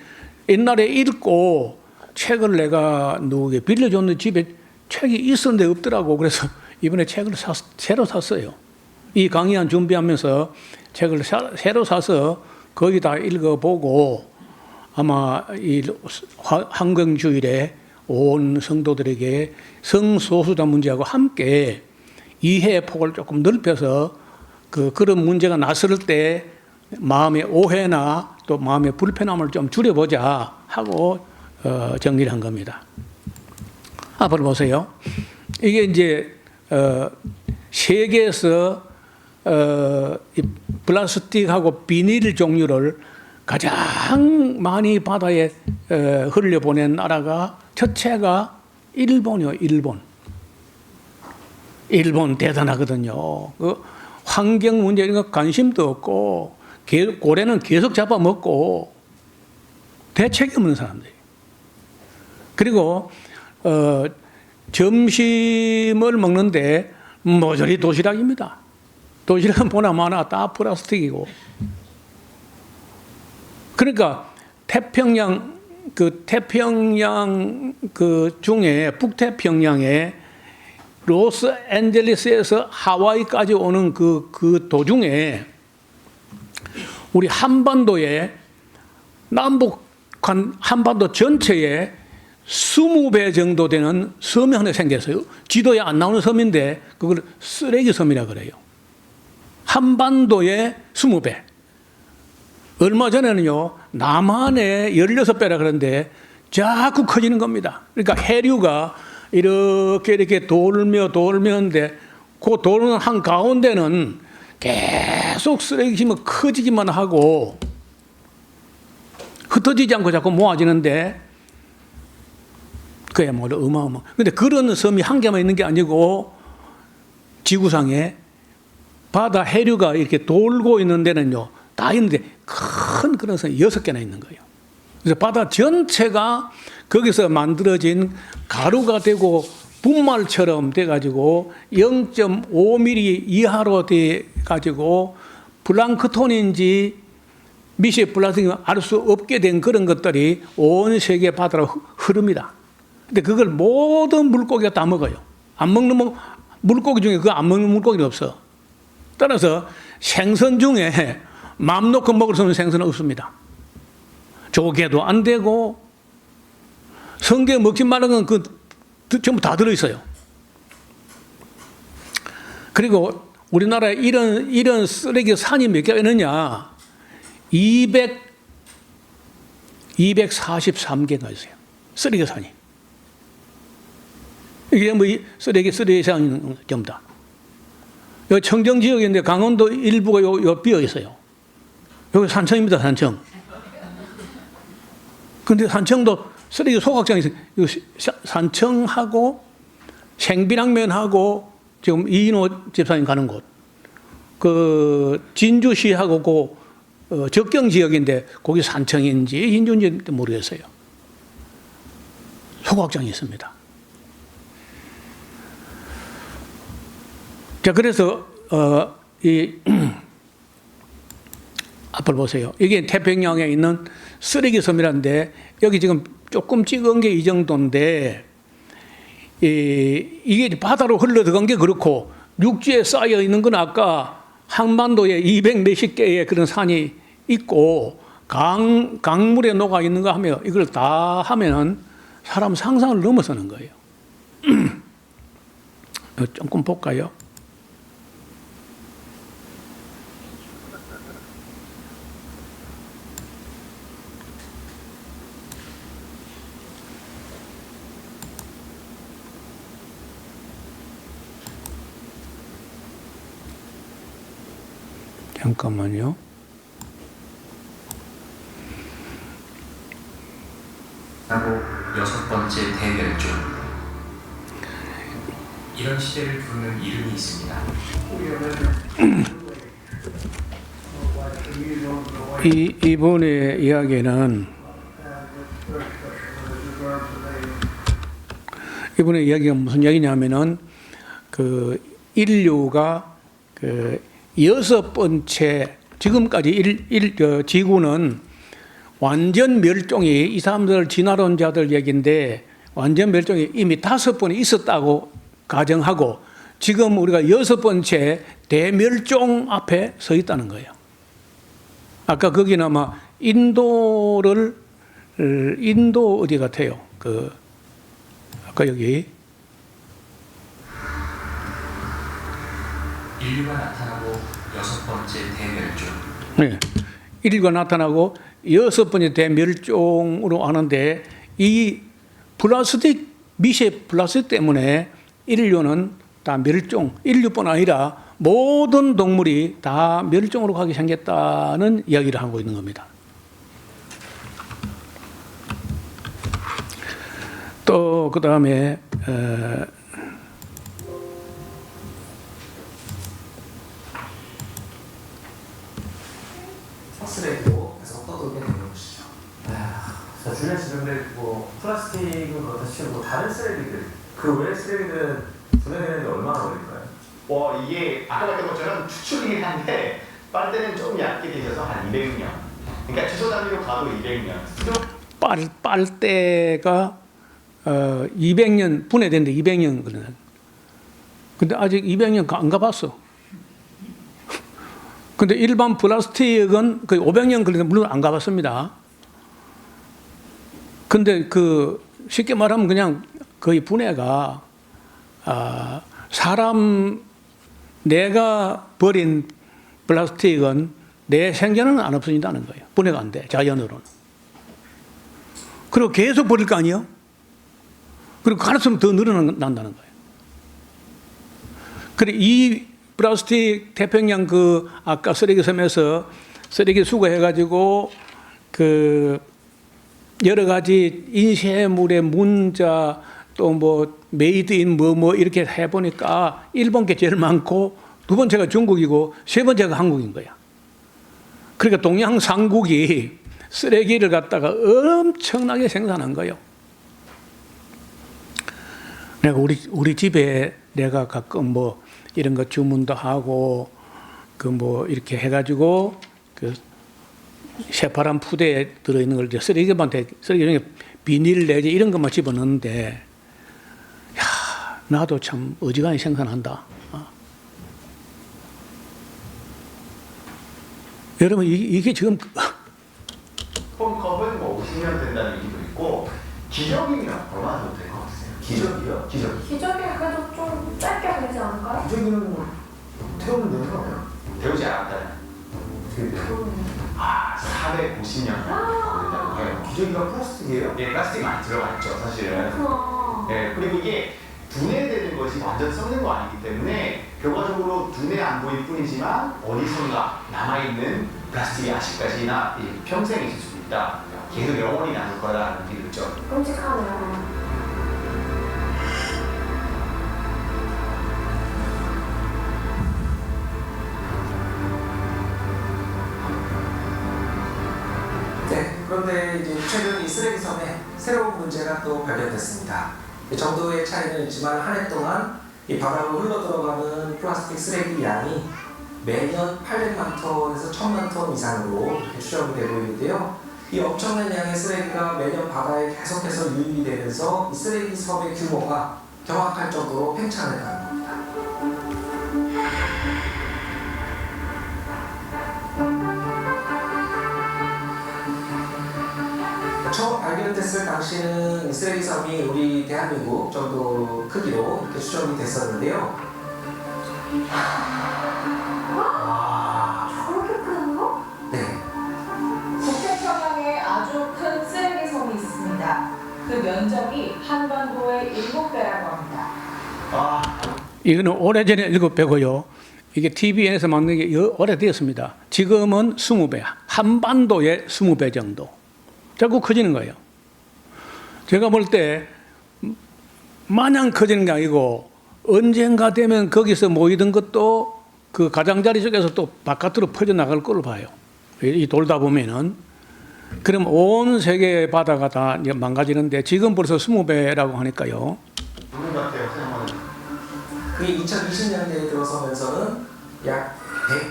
옛날에 읽고 책을 내가 누구에게 빌려줬는데 집에 책이 있었는데 없더라고. 그래서 이번에 책을 새로 샀어요. 이 강의안 준비하면서 책을 새로 사서 거의 다 읽어보고 아마 이 환경주일에 온 성도들에게 성소수자 문제하고 함께 이해의 폭을 조금 넓혀서 그런 문제가 났을 때 마음의 오해나 또 마음의 불편함을 좀 줄여보자 하고 정리를 한 겁니다. 앞으로 보세요. 이게 이제 세계에서 이 플라스틱하고 비닐 종류를 가장 많이 바다에 흘려보낸 나라가 첫째가 일본이요. 일본 대단하거든요. 환경 문제 이런 거 관심도 없고 고래는 계속 잡아먹고 대책이 없는 사람들이. 그리고 점심을 먹는데 모조리 도시락입니다. 도시락은 보나마나 다 플라스틱이고. 그러니까 태평양 중에 북태평양에 로스앤젤레스에서 하와이까지 오는 그 도중에 우리 한반도에 남북한 한반도 전체에 20배 정도 되는 섬이 하나 생겼어요. 지도에 안 나오는 섬인데 그걸 쓰레기 섬이라 그래요. 한반도에 20배. 얼마 전에는요, 남한에 16배라 그러는데 자꾸 커지는 겁니다. 그러니까 해류가 이렇게 돌면데 그 도는 한 가운데는 계속 쓰레기가 커지기만 하고 흩어지지 않고 자꾸 모아지는데 그야말로 어마어마. 근데 그런 섬이 한 개만 있는 게 아니고 지구상에 바다 해류가 이렇게 돌고 있는 데는요, 다 있는데 큰 그런 섬이 6개나 있는 거예요. 그래서 바다 전체가 거기서 만들어진 가루가 되고 분말처럼 돼가지고 0.5mm 이하로 돼가지고 플랑크톤인지 미세 플라스틱을 알 수 없게 된 그런 것들이 온 세계 바다로 흐릅니다. 근데 그걸 모든 물고기가 다 먹어요. 안 먹는 물고기 중에 그거 안 먹는 물고기는 없어. 따라서 생선 중에 맘 놓고 먹을 수 있는 생선은 없습니다. 조개도 안 되고 성게 먹지 말라는 건 전부 다 들어있어요. 그리고 우리나라에 이런 쓰레기 산이 몇 개가 있느냐? 243개가 있어요. 쓰레기 산이. 이게 뭐 쓰레기 산이 전부 다. 여기 청정 지역인데 강원도 일부가 요 비어 있어요. 여기 산청입니다, 산청. 근데 산청도 쓰레기 소각장이 있어요. 산청하고 생비랑면하고 지금 이인호 집사님 가는 곳. 그 진주시하고 적경 지역인데 거기 산청인지 인주인지 모르겠어요. 소각장이 있습니다. 자, 그래서 앞을 보세요. 이게 태평양에 있는 쓰레기 섬이란데 여기 지금 조금 찍은 게 이 정도인데 이게 바다로 흘러 들어간 게 그렇고 육지에 쌓여 있는 건 아까 한반도에 200 몇십 개의 그런 산이 있고 강물에 녹아 있는 거 하면 이걸 다 하면은 사람 상상을 넘어서는 거예요. 조금 볼까요? 잠깐만요. 하고 6번째 대멸종. 이런 시대를 부르는 이름이 있습니다. 이번의 이야기는 이번의 이야기가 무슨 이야기냐면은 그 인류가 그 6번째 지금까지 지구는 완전 멸종이 이 사람들 진화론자들 얘기인데 완전 멸종이 이미 5번이 있었다고 가정하고 지금 우리가 6번째 대멸종 앞에 서 있다는 거예요. 아까 거기는 아마 인도 어디 같아요. 아까 여기 인류가 나타나고 6번째 대멸종. 네, 인류가 나타나고 6번째 대멸종으로 하는데 이 플라스틱 미세 플라스틱 때문에 인류는 다 멸종, 인류뿐 아니라 모든 동물이 다 멸종으로 가게 생겼다는 이야기를 하고 있는 겁니다. 또 그 다음에 쓰레기도 계속 떠돌게 되는 것이죠. 줄리안 씨, 근데 뭐 플라스틱은 그렇다 치고 다른 쓰레기들, 그 외의 쓰레기들은 분해되는데 얼마나 걸릴까요? 이게 아까 말했던 것처럼 추출이긴 한데 빨대는 조금 얇게 되셔서 한 200년. 그러니까 최소 단위로 가도 200년. 빨대가 200년 분해되는데 200년 걸려. 근데 아직 200년 안 가봤어. 근데 일반 플라스틱은 거의 500년 걸리는데 물론 안 가봤습니다. 근데 그 쉽게 말하면 그냥 거의 분해가 사람 내가 버린 플라스틱은 내 생전에는 안 없어진다는 거예요. 분해가 안 돼, 자연으로는. 그리고 계속 버릴 거 아니에요? 그리고 갈수록 더 늘어난다는 거예요. 그래, 이 플라스틱 태평양 그 아까 쓰레기 섬에서 쓰레기 수거해가지고 그 여러 가지 인쇄물의 문자 또 뭐 메이드 인 뭐 이렇게 해보니까 일본 게 제일 많고 두 번째가 중국이고 세 번째가 한국인 거야. 그러니까 동양 삼국이 쓰레기를 갖다가 엄청나게 생산한 거예요. 내가 우리 집에 내가 가끔 뭐 이런 거 주문도 하고 그 뭐 이렇게 해가지고 그 새파란 푸대에 들어있는 걸 이제 쓰레기 중에 비닐 내지 이런 것만 집어넣는데 야 나도 참 어지간히 생산한다. 여러분 이게 지금 컵은 뭐 50년 된다는 얘기도 있고 기저귀면 얼마나 정도 될 것 같으세요? 기저귀요? 기저귀 그래도 좀 짧게 되지 않을까요? 기저귀는 뭐 태우면 되는 거 아니에요? 배우지 않았다는. 어떻게 돼요? 450년 걸린다고 해요. 기저귀가 플라스틱이에요? 예, 플라스틱 많이 들어가 있죠, 사실은. 그렇구나. 예, 그리고 이게 분해되는 것이 완전 썩는 거 아니기 때문에 결과적으로 눈에 안 보일 뿐이지만 어디선가 남아있는 플라스틱이 아직까지나 평생 있을 수 있다. 계속 영원히 남을 거다라는 얘기를 듣죠. 끔찍하네요. 네, 그런데 이제 최근 이 쓰레기 섬에 새로운 문제가 또 발견됐습니다. 정도의 차이는 있지만 한 해 동안 이 바다로 흘러 들어가는 플라스틱 쓰레기 양이 매년 800만 톤에서 1000만 톤 이상으로 이렇게 추정이 되고 있는데요. 이 엄청난 양의 쓰레기가 매년 바다에 계속해서 유입이 되면서 이 쓰레기 섬의 규모가 경악할 정도로 팽창을 가는 겁니다. 처음 발견됐을 당시에는 이 쓰레기 섬이 우리 대한민국 정도 크기로 이렇게 추정이 됐었는데요. 저렇게 큰 거? 네. 북태평양에 아주 큰 쓰레기 섬이 있습니다. 그 면적이 한반도의 7배라고 합니다. 이거는 오래전에 7배고요. 이게 TVN에서 만든 게 오래되었습니다. 지금은 20배, 한반도의 20배 정도. 자꾸 커지는 거예요. 제가 볼 때 마냥 커지는 게 아니고 언젠가 되면 거기서 모이던 것도 그 가장자리 쪽에서 또 바깥으로 퍼져나갈 걸로 봐요. 이 돌다 보면은. 그럼 온 세계 바다가 다 망가지는데 지금 벌써 20배라고 하니까요. 누군 같아요, 생각하는. 그게 2020년대에 들어서면서는 약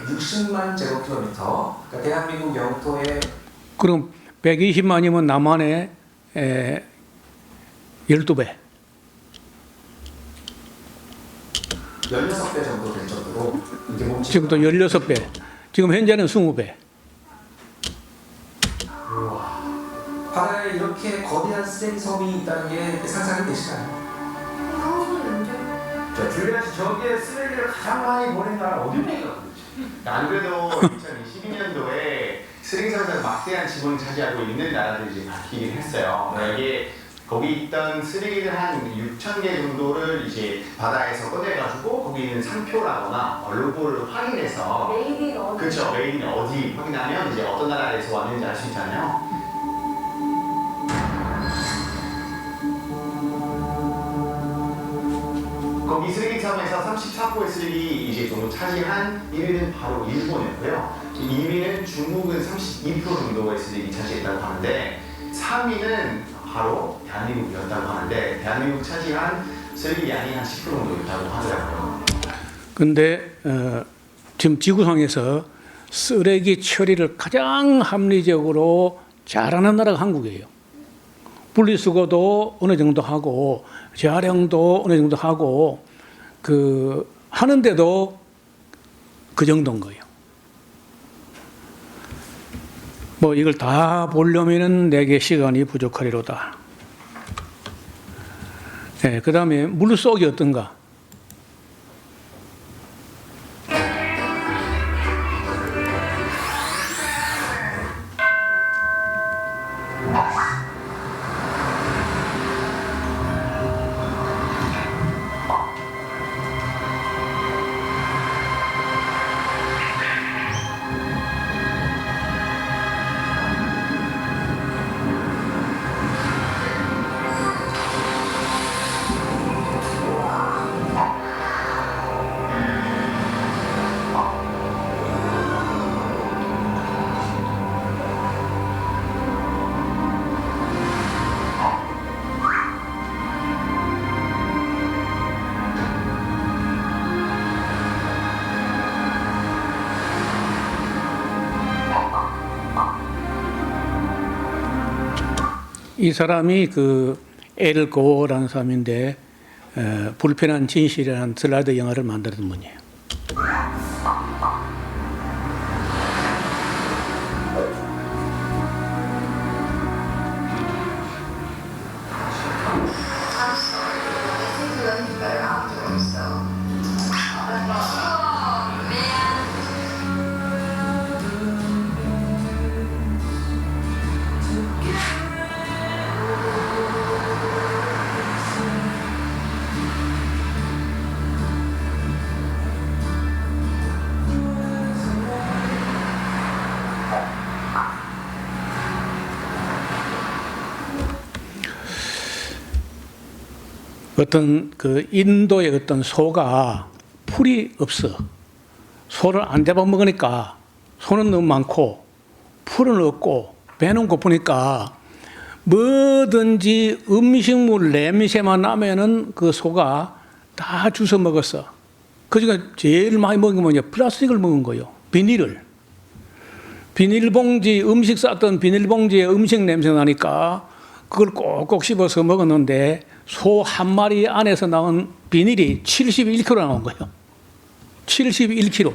160만 제곱킬로미터, 그러니까 대한민국 영토의 그럼 120만이면 남한의 12배. 16배 정도 될 정도로 이제 뭉치. 지금도 16배. 지금 현재는 20배. 바다에 이렇게 거대한 쓰레기 섬이 있다는 게 상상이 되시나요? 자, 줄리안 씨, 저기에 쓰레기를 가장 많이 보낸 나라 어디입니까? 안 그래도 2022년도에 쓰레기선에서 막대한 지분을 차지하고 있는 나라들이 이제 바뀌긴 했어요. 이게 거기 있던 쓰레기들 한 6,000개 정도를 이제 바다에서 꺼내가지고 거기 있는 상표라거나 로고를 확인해서 메이드 인 어디? 그렇죠. 메이드는 어디 확인하면 이제 어떤 나라에서 왔는지 알 수 있잖아요. 거기 쓰레기섬에서 34%의 쓰레기 이제 정도 차지한 1위는 바로 일본이었고요. 2위는 중국은 32% 정도의 쓰레기 차지했다고 하는데 3위는 바로 대한민국이었다고 하는데 대한민국 차지한 쓰레기 양이 한 10% 정도 있다고 하더라고요. 근데 지금 지구상에서 쓰레기 처리를 가장 합리적으로 잘하는 나라가 한국이에요. 분리수거도 어느 정도 하고 재활용도 어느 정도 하고 하는데도 그 정도인 거예요. 뭐 이걸 다 보려면은 내게 시간이 부족하리로다. 네, 그 다음에 물속이 어떤가? 이 사람이 엘 고어라는 사람인데 불편한 진실이라는 슬라이드 영화를 만들었던 분이에요. 어떤 인도의 어떤 소가 풀이 없어. 소를 안 잡아먹으니까 소는 너무 많고 풀은 없고 배는 고프니까 뭐든지 음식물 냄새만 나면은 그 소가 다 주워 먹었어. 그중에 제일 많이 먹은 게 뭐냐? 플라스틱을 먹은 거예요. 비닐을. 비닐봉지, 음식 쌌던 비닐봉지에 음식 냄새 나니까 그걸 꼭꼭 씹어서 먹었는데 소 한 마리 안에서 나온 비닐이 71kg 나온 거예요. 71kg.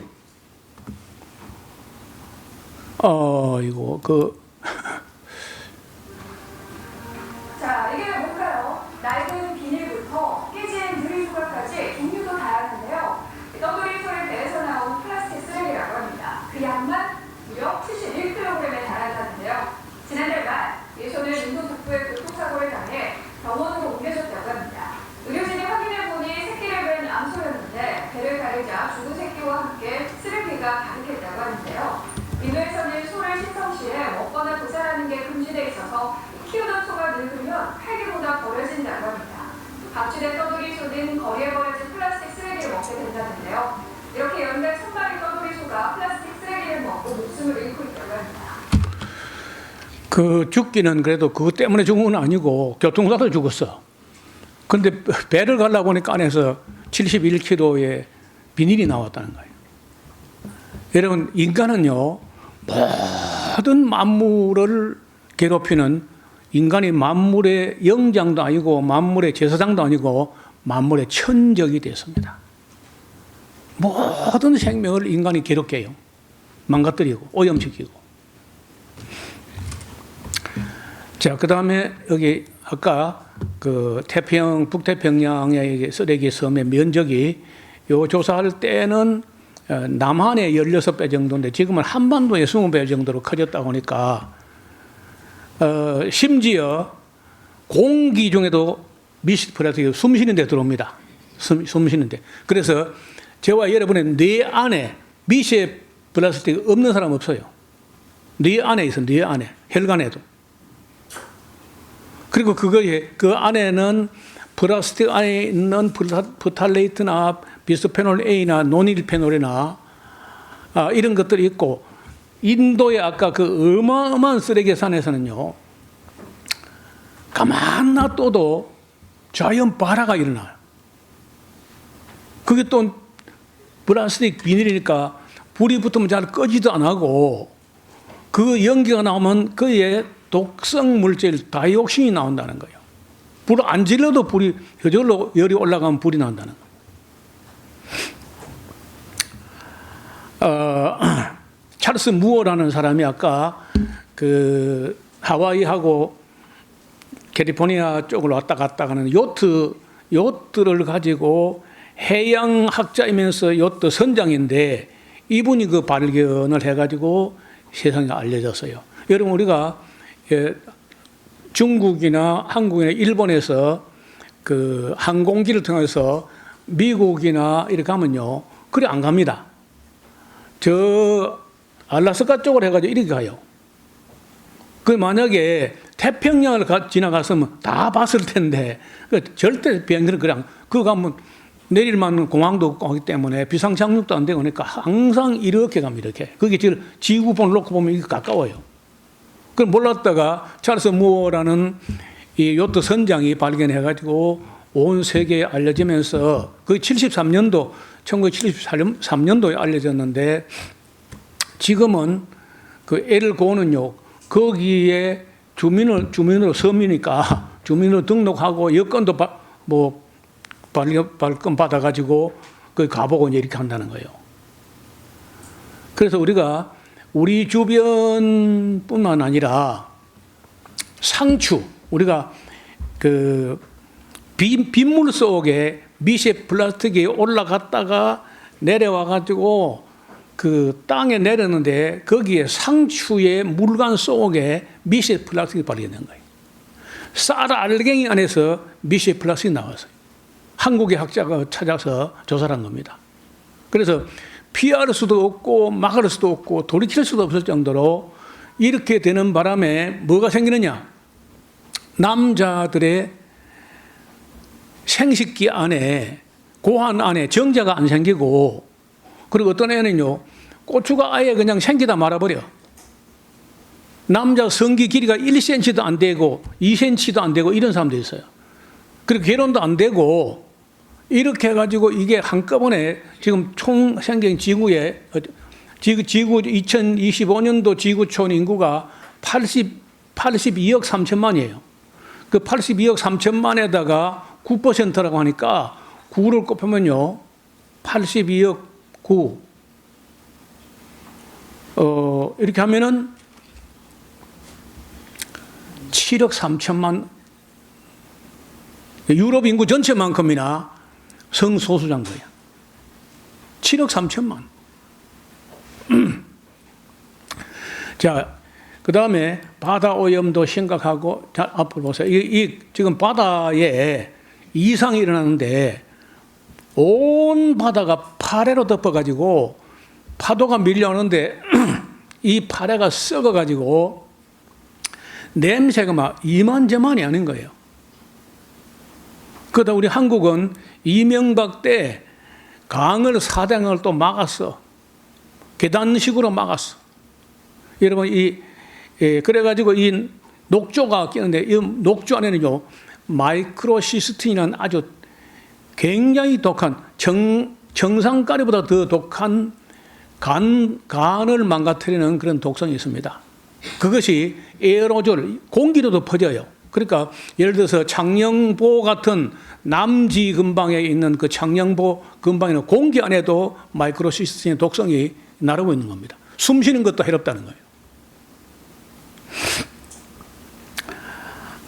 자, 이게 뭔가요? 낡은 비닐부터 깨진 유리조각까지 종류도 다양한데요. 떠돌이 소의 배에서 나온 플라스틱 쓰레기라고 합니다. 그 양만 무려 71kg에 달한다는데요. 지난달 말 이 소는 인도 북부의 교통사고를 당해 병원으로 옮겨졌다고 합니다. 의료진이 확인해보니 새끼를 뵌 암소였는데 배를 가르자 죽은 새끼와 함께 쓰레기가 가득했다고 하는데요. 인도에서는 소를 신성시에 먹거나 도살하는 게 금지돼 있어서 키우던 소가 늙으면 폐기보다 버려진다고 합니다. 갑주된 떠돌이 소는 거리에 버려진 플라스틱 쓰레기를 먹게 된다는데요. 이렇게 연간 1000마리 떠돌이 소가 플라스틱 쓰레기를 먹고 목숨을 잃고 있다고 합니다. 죽기는 그래도 그것 때문에 죽은 건 아니고 교통사고로 죽었어. 근데 배를 가려고 보니까 안에서 71kg의 비닐이 나왔다는 거예요. 여러분, 인간은요, 모든 만물을 괴롭히는 인간이 만물의 영장도 아니고 만물의 제사장도 아니고 만물의 천적이 됐습니다. 모든 생명을 인간이 괴롭게 해요. 망가뜨리고 오염시키고. 자, 그 다음에 여기 아까 북태평양의 쓰레기 섬의 면적이 요 조사할 때는 남한의 16배 정도인데 지금은 한반도의 20배 정도로 커졌다고 하니까 심지어 공기 중에도 미세 플라스틱이 숨 쉬는 데 들어옵니다. 숨 쉬는 데. 그래서 저와 여러분의 뇌 안에 미세 플라스틱 없는 사람 없어요. 뇌 안에 있어, 뇌 안에. 혈관에도. 그리고 그 안에는 플라스틱 안에 있는 프탈레이트나 비스페놀 A나 노닐페놀이나 이런 것들이 있고 인도의 아까 그 어마어마한 쓰레기 산에서는요 가만 놔둬도 자연 발화가 일어나요. 그게 또 플라스틱 비닐이니까 불이 붙으면 잘 꺼지도 안 하고 그 연기가 나오면 그의 독성 물질 다이옥신이 나온다는 거예요. 불을 안 질러도 불이 저절로 열이 올라가면 불이 나온다는 거예요. 찰스 무어라는 사람이 아까 그 하와이하고 캘리포니아 쪽으로 왔다 갔다 가는 요트를 가지고 해양학자이면서 요트 선장인데 이분이 그 발견을 해가지고 세상에 알려졌어요. 여러분 우리가 중국이나 한국이나 일본에서 그 항공기를 통해서 미국이나 이렇게 가면요, 그래 안 갑니다. 저 알라스카 쪽으로 해가지고 이렇게 가요. 그 만약에 태평양을 지나갔으면 다 봤을 텐데 절대 비행기는 그냥 그거 가면 내릴 만한 공항도 없고 하기 때문에 비상 착륙도 안 되고 그러니까 항상 이렇게 갑니다. 이렇게 그게 지금 지구본 놓고 보면 이게 가까워요. 그걸 몰랐다가 찰스 무어라는 이 요트 선장이 발견해가지고 온 세계에 알려지면서 그 73년도 1973년도에 알려졌는데 지금은 그 L고는요 거기에 주민으로 서민이니까 주민으로 등록하고 여권도 발권 받아가지고 그 가보고 이렇게 한다는 거예요. 그래서 우리가 우리 주변뿐만 아니라 상추 우리가 그 빗물 속에 미세 플라스틱이 올라갔다가 내려와가지고 그 땅에 내렸는데 거기에 상추의 물관 속에 미세 플라스틱이 발견된 거예요. 쌀 알갱이 안에서 미세 플라스틱이 나왔어요. 한국의 학자가 찾아서 조사를 한 겁니다. 그래서 피할 수도 없고 막을 수도 없고 돌이킬 수도 없을 정도로 이렇게 되는 바람에 뭐가 생기느냐? 남자들의 생식기 안에 고환 안에 정자가 안 생기고 그리고 어떤 애는요 고추가 아예 그냥 생기다 말아버려. 남자 성기 길이가 1cm도 안 되고 2cm도 안 되고 이런 사람도 있어요. 그리고 결혼도 안 되고 이렇게 해가지고 이게 한꺼번에 지금 총 생긴 지구 2025년도 지구촌 인구가 82억 3천만이에요. 그 82억 3천만에다가 9%라고 하니까 9를 곱하면요 82억 9 이렇게 하면은 7억 3천만 유럽 인구 전체만큼이나 성소수자인 거야. 7억 3천만. 자, 그 다음에 바다 오염도 심각하고, 자, 앞으로 보세요. 지금 바다에 이상이 일어나는데 온 바다가 파래로 덮어가지고 파도가 밀려오는데 이 파래가 썩어가지고 냄새가 막 이만저만이 아닌 거예요. 그러다 우리 한국은 이명박 때 강을 4대강을 또 막았어. 계단식으로 막았어. 여러분 그래가지고 이 녹조가 끼는데 이 녹조 안에는요 마이크로시스틴이라는 아주 굉장히 독한 정상가리보다 더 독한 간을 망가뜨리는 그런 독성이 있습니다. 그것이 에어로졸 공기로도 퍼져요. 그러니까 예를 들어서 창녕보 같은 남지 근방에 있는 그 창녕보 근방에는 공기 안에도 마이크로시스틴의 독성이 나르고 있는 겁니다. 숨 쉬는 것도 해롭다는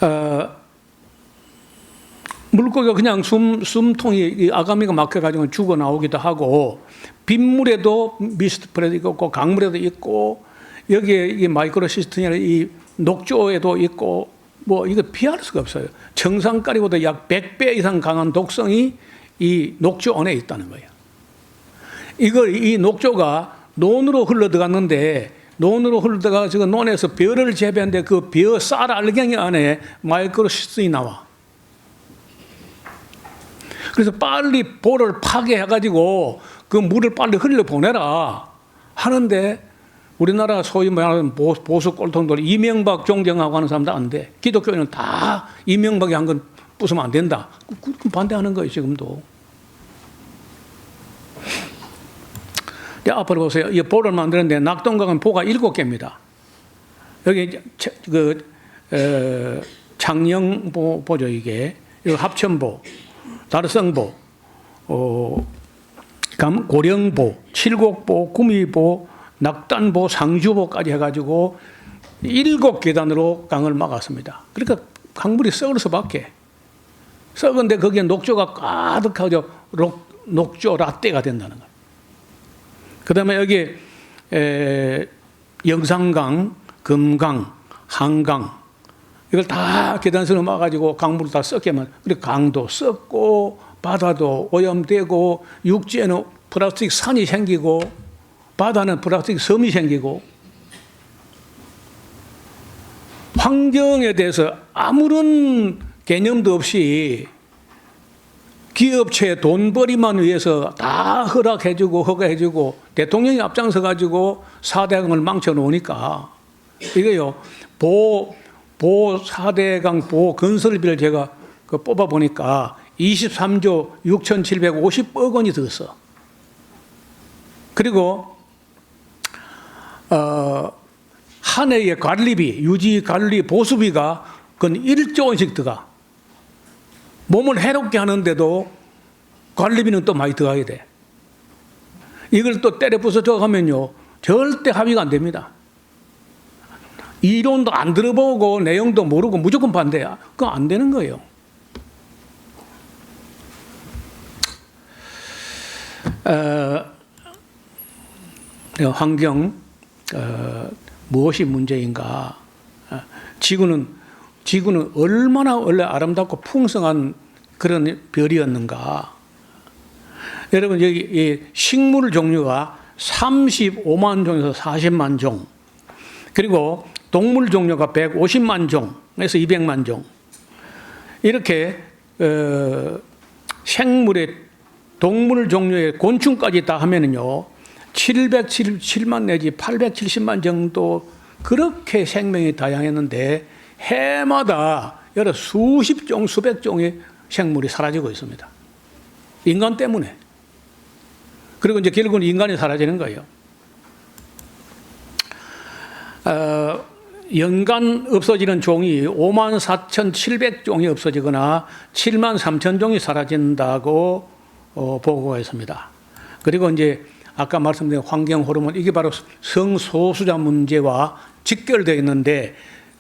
거예요. 물고기가 그냥 숨통이 아가미가 막혀가지고 죽어 나오기도 하고 빗물에도 미스트 플레도 있고 강물에도 있고 여기에 이 마이크로시스틴이나 이 녹조에도 있고 뭐 이거 피할 수가 없어요. 정상가리보다 약 100배 이상 강한 독성이 이 녹조 안에 있다는 거예요. 이 녹조가 논으로 흘러 들어갔는데 논으로 흘러 들어가 지금 논에서 벼를 재배하는데 그 벼 쌀 알갱이 안에 마이크로시스틴이 나와. 그래서 빨리 볼을 파괴해가지고 그 물을 빨리 흘려보내라 하는데 우리나라 소위 말하는 보수 꼴통들 이명박 존경하고 하는 사람도 안 돼. 기독교인은 다 이명박이 한 건 부수면 안 된다. 그 반대하는 거예요, 지금도. 앞으로 보세요. 이 보를 만드는데 낙동강은 보가 7개입니다. 여기 창녕보죠, 이게. 이거 합천보, 다르성보, 고령보, 칠곡보, 구미보, 낙단보, 상주보까지 해가지고 7계단으로 강을 막았습니다. 그러니까 강물이 썩을 수밖에. 썩은데 거기에 녹조가 가득하죠. 녹조 라떼가 된다는 거예요. 그 다음에 여기 영산강, 금강, 한강 이걸 다 계단선을 막아가지고 강물을 다 썩게 하면 그리고 강도 썩고 바다도 오염되고 육지에는 플라스틱 산이 생기고 바다는 플라스틱 섬이 생기고 환경에 대해서 아무런 개념도 없이 기업체 돈벌이만 위해서 다 허락해주고 허가해주고 대통령이 앞장서 가지고 4대강을 망쳐놓으니까 이게요 보 4대강 보 건설비를 제가 뽑아보니까 23조 6,750억 원이 들었어. 그리고 한 해의 관리비, 유지 관리 보수비가 그건 1조 원씩 들어가. 몸을 해롭게 하는데도 관리비는 또 많이 들어가야 돼. 이걸 또 때려 부숴줘 가면요 절대 합의가 안 됩니다. 이론도 안 들어보고 내용도 모르고 무조건 반대야. 그건 안 되는 거예요. 환경 무엇이 문제인가? 지구는 얼마나 원래 아름답고 풍성한 그런 별이었는가? 여러분 여기 이 식물 종류가 35만 종에서 40만 종, 그리고 동물 종류가 150만 종에서 200만 종. 이렇게 생물의 동물 종류의 곤충까지 다 하면은요 777만 내지 870만 정도 그렇게 생명이 다양했는데 해마다 여러 수십 종, 수백 종의 생물이 사라지고 있습니다. 인간 때문에. 그리고 이제 결국은 인간이 사라지는 거예요. 연간 없어지는 종이 54,700종이 없어지거나 73,000종이 사라진다고 보고가 있습니다. 그리고 이제 아까 말씀드린 환경 호르몬, 이게 바로 성소수자 문제와 직결되어 있는데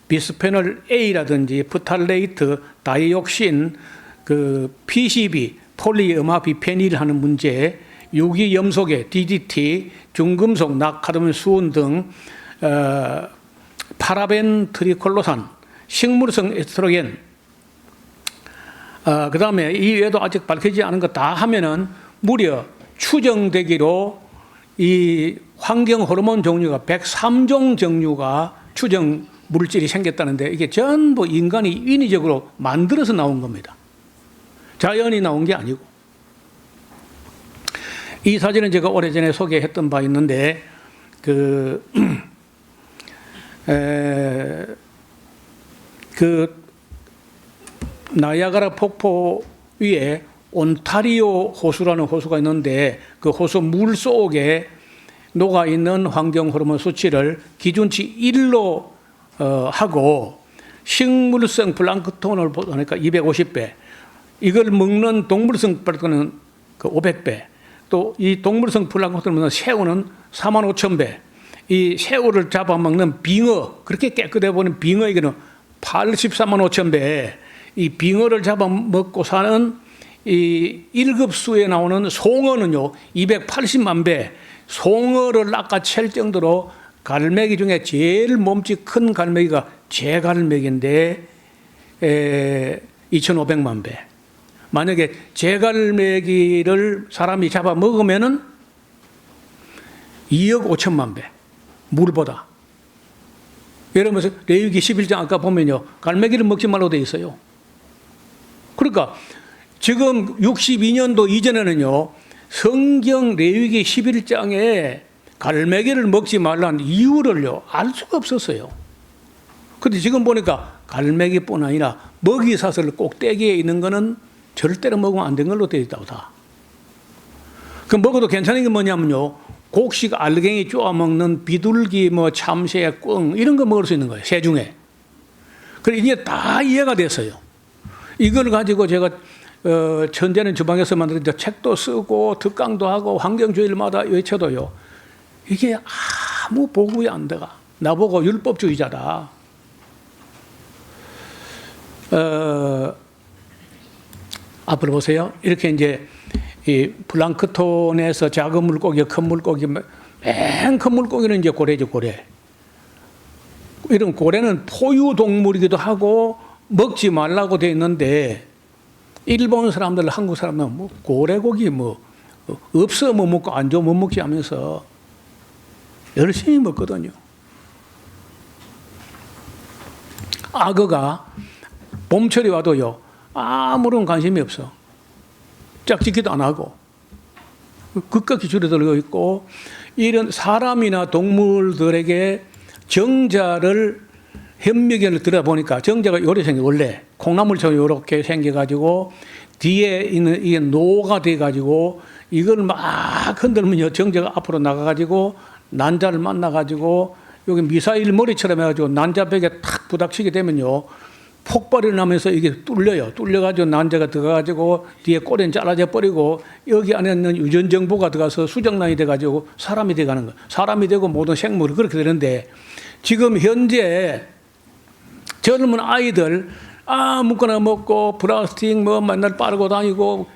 비스페놀 A라든지 프탈레이트, 다이옥신, PCB, 폴리음화비페닐 하는 문제, 유기염소계, DDT, 중금속, 나카드뮴, 수은 등 파라벤 트리콜로산, 식물성 에스트로겐, 그 다음에 이 외에도 아직 밝혀지지 않은 거 다 하면은 무려 추정되기로 이 환경 호르몬 종류가 103종 종류가 추정 물질이 생겼다는데 이게 전부 인간이 인위적으로 만들어서 나온 겁니다. 자연이 나온 게 아니고. 이 사진은 제가 오래전에 소개했던 바 있는데 나이아가라 폭포 위에 온타리오 호수라는 호수가 있는데 그 호수 물 속에 녹아있는 환경 호르몬 수치를 기준치 1로 하고 식물성 플랑크톤을 보니까 250배, 이걸 먹는 동물성 플랑크톤은 500배, 또 이 동물성 플랑크톤을 먹는 새우는 45,000배, 이 새우를 잡아먹는 빙어, 그렇게 깨끗해 보이는 빙어에게는 845,000배, 이 빙어를 잡아먹고 사는 이 1급수에 나오는 송어는요 280만 배, 송어를 낚아챌 정도로 갈매기 중에 제일 몸집 큰 갈매기가 제갈매기인데 2,500만 배. 만약에 제갈매기를 사람이 잡아먹으면은 2억 5천만 배, 물보다. 예를 들어서 레위기 11장 아까 보면요 갈매기를 먹지 말라고 되어 있어요. 그러니까 지금 62년도 이전에는요 성경 레위기 11장에 갈매기를 먹지 말라는 이유를요, 알 수가 없었어요. 근데 지금 보니까 갈매기뿐 아니라 먹이사슬 꼭대기에 있는 거는 절대로 먹으면 안 된 걸로 되어 있다고 다. 그 먹어도 괜찮은 게 뭐냐면요, 곡식 알갱이 쪼아 먹는 비둘기, 뭐 참새, 꿩 이런 거 먹을 수 있는 거예요, 새 중에. 그래 이게 다 이해가 됐어요. 이걸 가지고 제가 천재는 주방에서 만든 책도 쓰고 특강도 하고 환경주의마다 외쳐도요, 이게 아무 보고이 안 돼가. 나보고 율법주의자다. 앞으로 보세요. 이렇게 이제 이 플랑크톤에서 작은 물고기, 큰 물고기, 맨 큰 물고기는 이제 고래죠, 고래. 이런 고래는 포유 동물이기도 하고 먹지 말라고 돼 있는데 일본 사람들, 한국 사람은 뭐 고래고기 뭐 없어 못 먹고 안 좋아 못 먹지 하면서 열심히 먹거든요. 악어가 봄철이 와도요, 아무런 관심이 없어. 짝짓기도 안 하고 급격히 줄어들고 있고, 이런 사람이나 동물들에게 정자를 현미경을 들어보니까 정자가 요래 생겨. 원래 콩나물처럼 요렇게 생겨가지고 뒤에 있는 이게 노가 돼가지고 이걸 막 흔들면요, 정자가 앞으로 나가가지고 난자를 만나가지고 여기 미사일 머리처럼 해가지고 난자벽에 탁 부닥치게 되면요, 폭발이 나면서 이게 뚫려요. 뚫려가지고 난자가 들어가가지고 뒤에 꼬리는 잘라져 버리고 여기 안에 있는 유전 정보가 들어가서 수정란이 돼가지고 사람이 돼가는 거예요. 사람이 되고 모든 생물이 그렇게 되는데, 지금 현재 젊은 아이들 아무거나 먹고 플라스틱 뭐 맨날 빠르고 다니고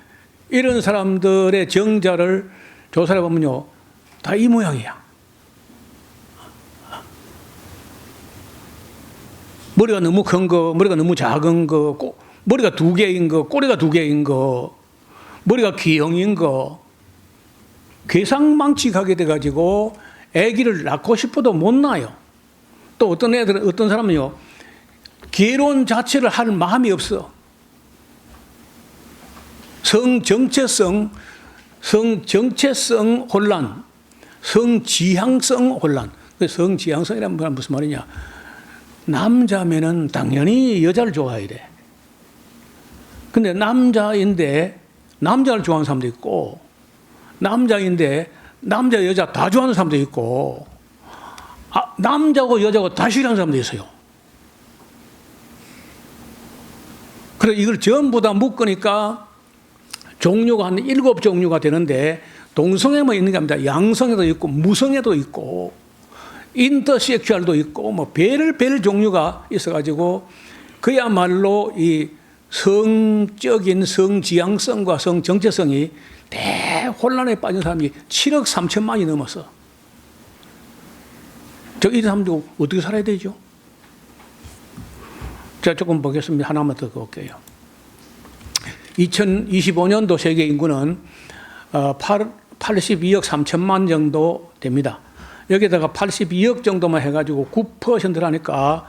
이런 사람들의 정자를 조사해 보면요, 다 이 모양이야. 머리가 너무 큰 거, 머리가 너무 작은 거, 머리가 2개인 거, 꼬리가 2개인 거, 머리가 K형인 거, 괴상망측하게 돼가지고 아기를 낳고 싶어도 못 낳아요. 또 어떤 애들은, 어떤 사람은요, 결혼 자체를 할 마음이 없어. 성정체성 혼란, 성지향성 혼란. 성지향성이란 건 무슨 말이냐? 남자면은 당연히 여자를 좋아해야 돼. 근데 남자인데 남자를 좋아하는 사람도 있고, 남자인데 남자 여자 다 좋아하는 사람도 있고, 남자고 여자고 다 싫어하는 사람도 있어요. 그래서 이걸 전부 다 묶으니까 종류가 한 7종류가 되는데, 동성애만 있는 게 아닙니다. 양성애도 있고 무성애도 있고 인터섹슈얼도 있고 뭐 별 종류가 있어가지고, 그야말로 이 성적인 성지향성과 성정체성이 대혼란에 빠진 사람이 7억 3천만이 넘었어. 이 사람들 어떻게 살아야 되죠? 제가 조금 보겠습니다. 하나만 더 볼게요. 2025년도 세계 인구는 82억 3천만 정도 됩니다. 여기다가 82억 정도만 해가지고 9%라니까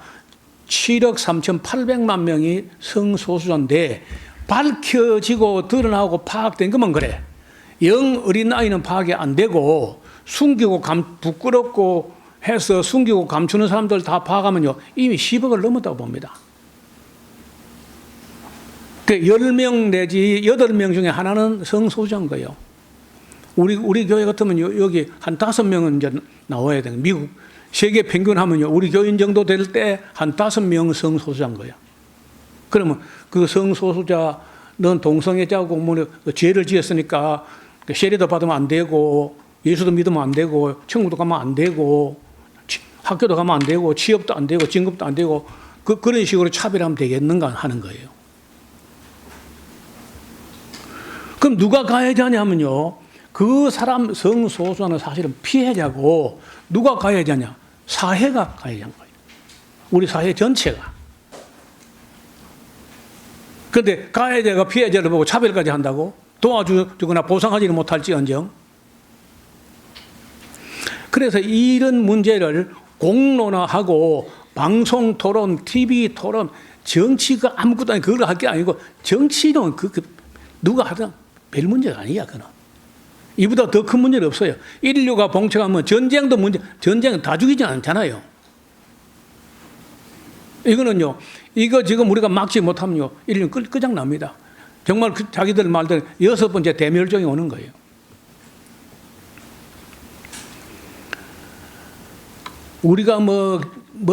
7억 3,800만 명이 성소수자인데, 밝혀지고 드러나고 파악된 것만 그래. 영 어린아이는 파악이 안 되고, 숨기고 부끄럽고 해서 숨기고 감추는 사람들 다 파악하면요, 이미 10억을 넘었다고 봅니다. 10명 내지 8명 중에 하나는 성소수자인 거예요. 우리 교회 같으면 여기 한 5명은 이제 나와야 돼요. 미국 세계 평균 하면요, 우리 교인 정도 될 때 한 5명 성소수자인 거예요. 그러면 그 성소수자, 넌 동성애자고 뭐 죄를 지었으니까 세례도 받으면 안 되고, 예수도 믿으면 안 되고, 천국도 가면 안 되고, 학교도 가면 안 되고, 취업도 안 되고, 진급도 안 되고, 그런 식으로 차별하면 되겠는가 하는 거예요. 그럼 누가 가해자냐 하면요, 그 사람 성소수자는 사실은 피해자고, 누가 가해자냐? 사회가 가해자인 거예요. 우리 사회 전체가. 그런데 가해자가 피해자를 보고 차별까지 한다고? 도와주거나 보상하지는 못할지언정. 그래서 이런 문제를 공론화하고 방송 토론, TV 토론, 정치가 아무것도 아니고 그걸 할 게 아니고, 정치는 누가 하든 별 문제가 아니야, 그는. 이보다 더 큰 문제는 없어요. 인류가 봉착하면 전쟁도 전쟁은 다 죽이지 않잖아요. 이거는요, 이거 지금 우리가 막지 못하면요, 인류는 끝장납니다. 정말 자기들 말대로 6번째 대멸종이 오는 거예요. 우리가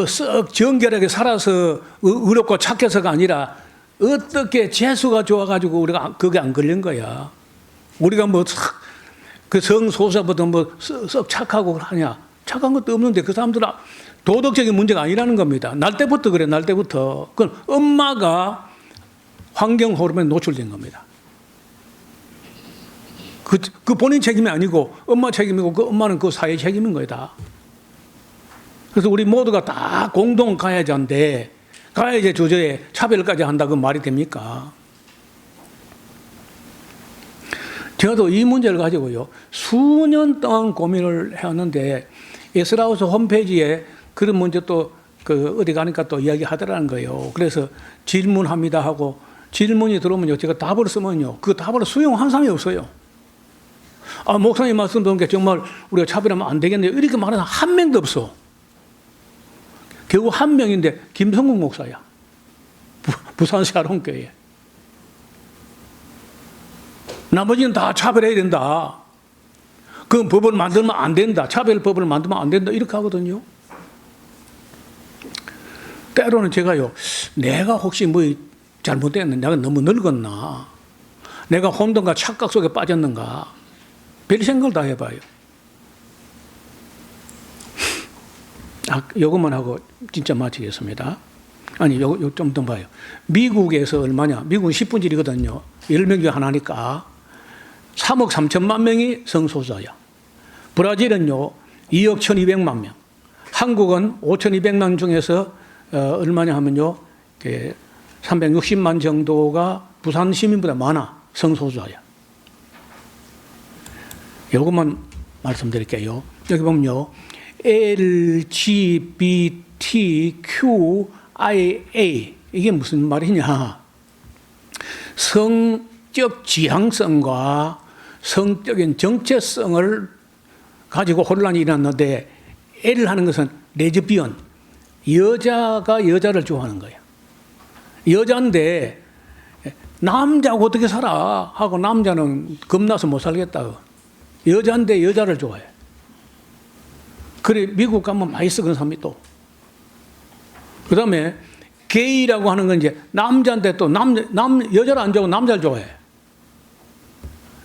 썩 정결하게 살아서 의롭고 착해서가 아니라 어떻게 재수가 좋아가지고 우리가 그게 안 걸린 거야. 우리가 그 성소수자보다 썩 착하고 하냐. 착한 것도 없는데 그 사람들은 도덕적인 문제가 아니라는 겁니다. 날 때부터 그래, 날 때부터. 그건 엄마가 환경 호르몬에 노출된 겁니다. 그 본인 책임이 아니고 엄마 책임이고 그 엄마는 그 사회 책임인 거다. 그래서 우리 모두가 다 공동 가해자인데 가해자 주제에 차별까지 한다 그 말이 됩니까? 저도 이 문제를 가지고요 수년 동안 고민을 해왔는데 에스라우스 홈페이지에 그런 문제 또 어디 가니까 또 이야기하더라는 거예요. 그래서 질문합니다 하고 질문이 들어오면요 제가 답을 쓰면요 그 답을 수용한 사람이 없어요. 아 목사님 말씀 듣는 게 정말 우리가 차별하면 안 되겠네요. 이렇게 말하는 한 명도 없어. 겨우 한 명인데 김성국 목사야. 부산 샤론교회. 나머지는 다 차별해야 된다. 그 법을 만들면 안 된다. 차별법을 만들면 안 된다. 이렇게 하거든요. 때로는 제가요, 내가 혹시 잘못됐는데 내가 너무 늙었나? 내가 혼돈과 착각 속에 빠졌는가? 별 생각을 다 해봐요. 요것만 하고 진짜 마치겠습니다. 아니, 요 좀 더 봐요. 미국에서 얼마냐? 미국은 10분지이거든요. 10명 중에 하나니까. 3억 3천만 명이 성소수자야. 브라질은요, 2억 1,200만 명. 한국은 5,200만 중에서 얼마냐 하면요, 360만 정도가 부산 시민보다 많아. 성소수자야. 요것만 말씀드릴게요. 여기 보면요. LGBTQIA 이게 무슨 말이냐? 성적 지향성과 성적인 정체성을 가지고 혼란이 일어났는데 L 하는 것은 레즈비언, 여자가 여자를 좋아하는 거예요. 여자인데 남자하고 어떻게 살아? 하고 남자는 겁나서 못 살겠다고. 여자인데 여자를 좋아해. 그래, 미국 가면 많이 쓰는 사람이 또. 그 다음에, 게이라고 하는 건 이제 남자인데 또 여자를 안 좋아하고 남자를 좋아해.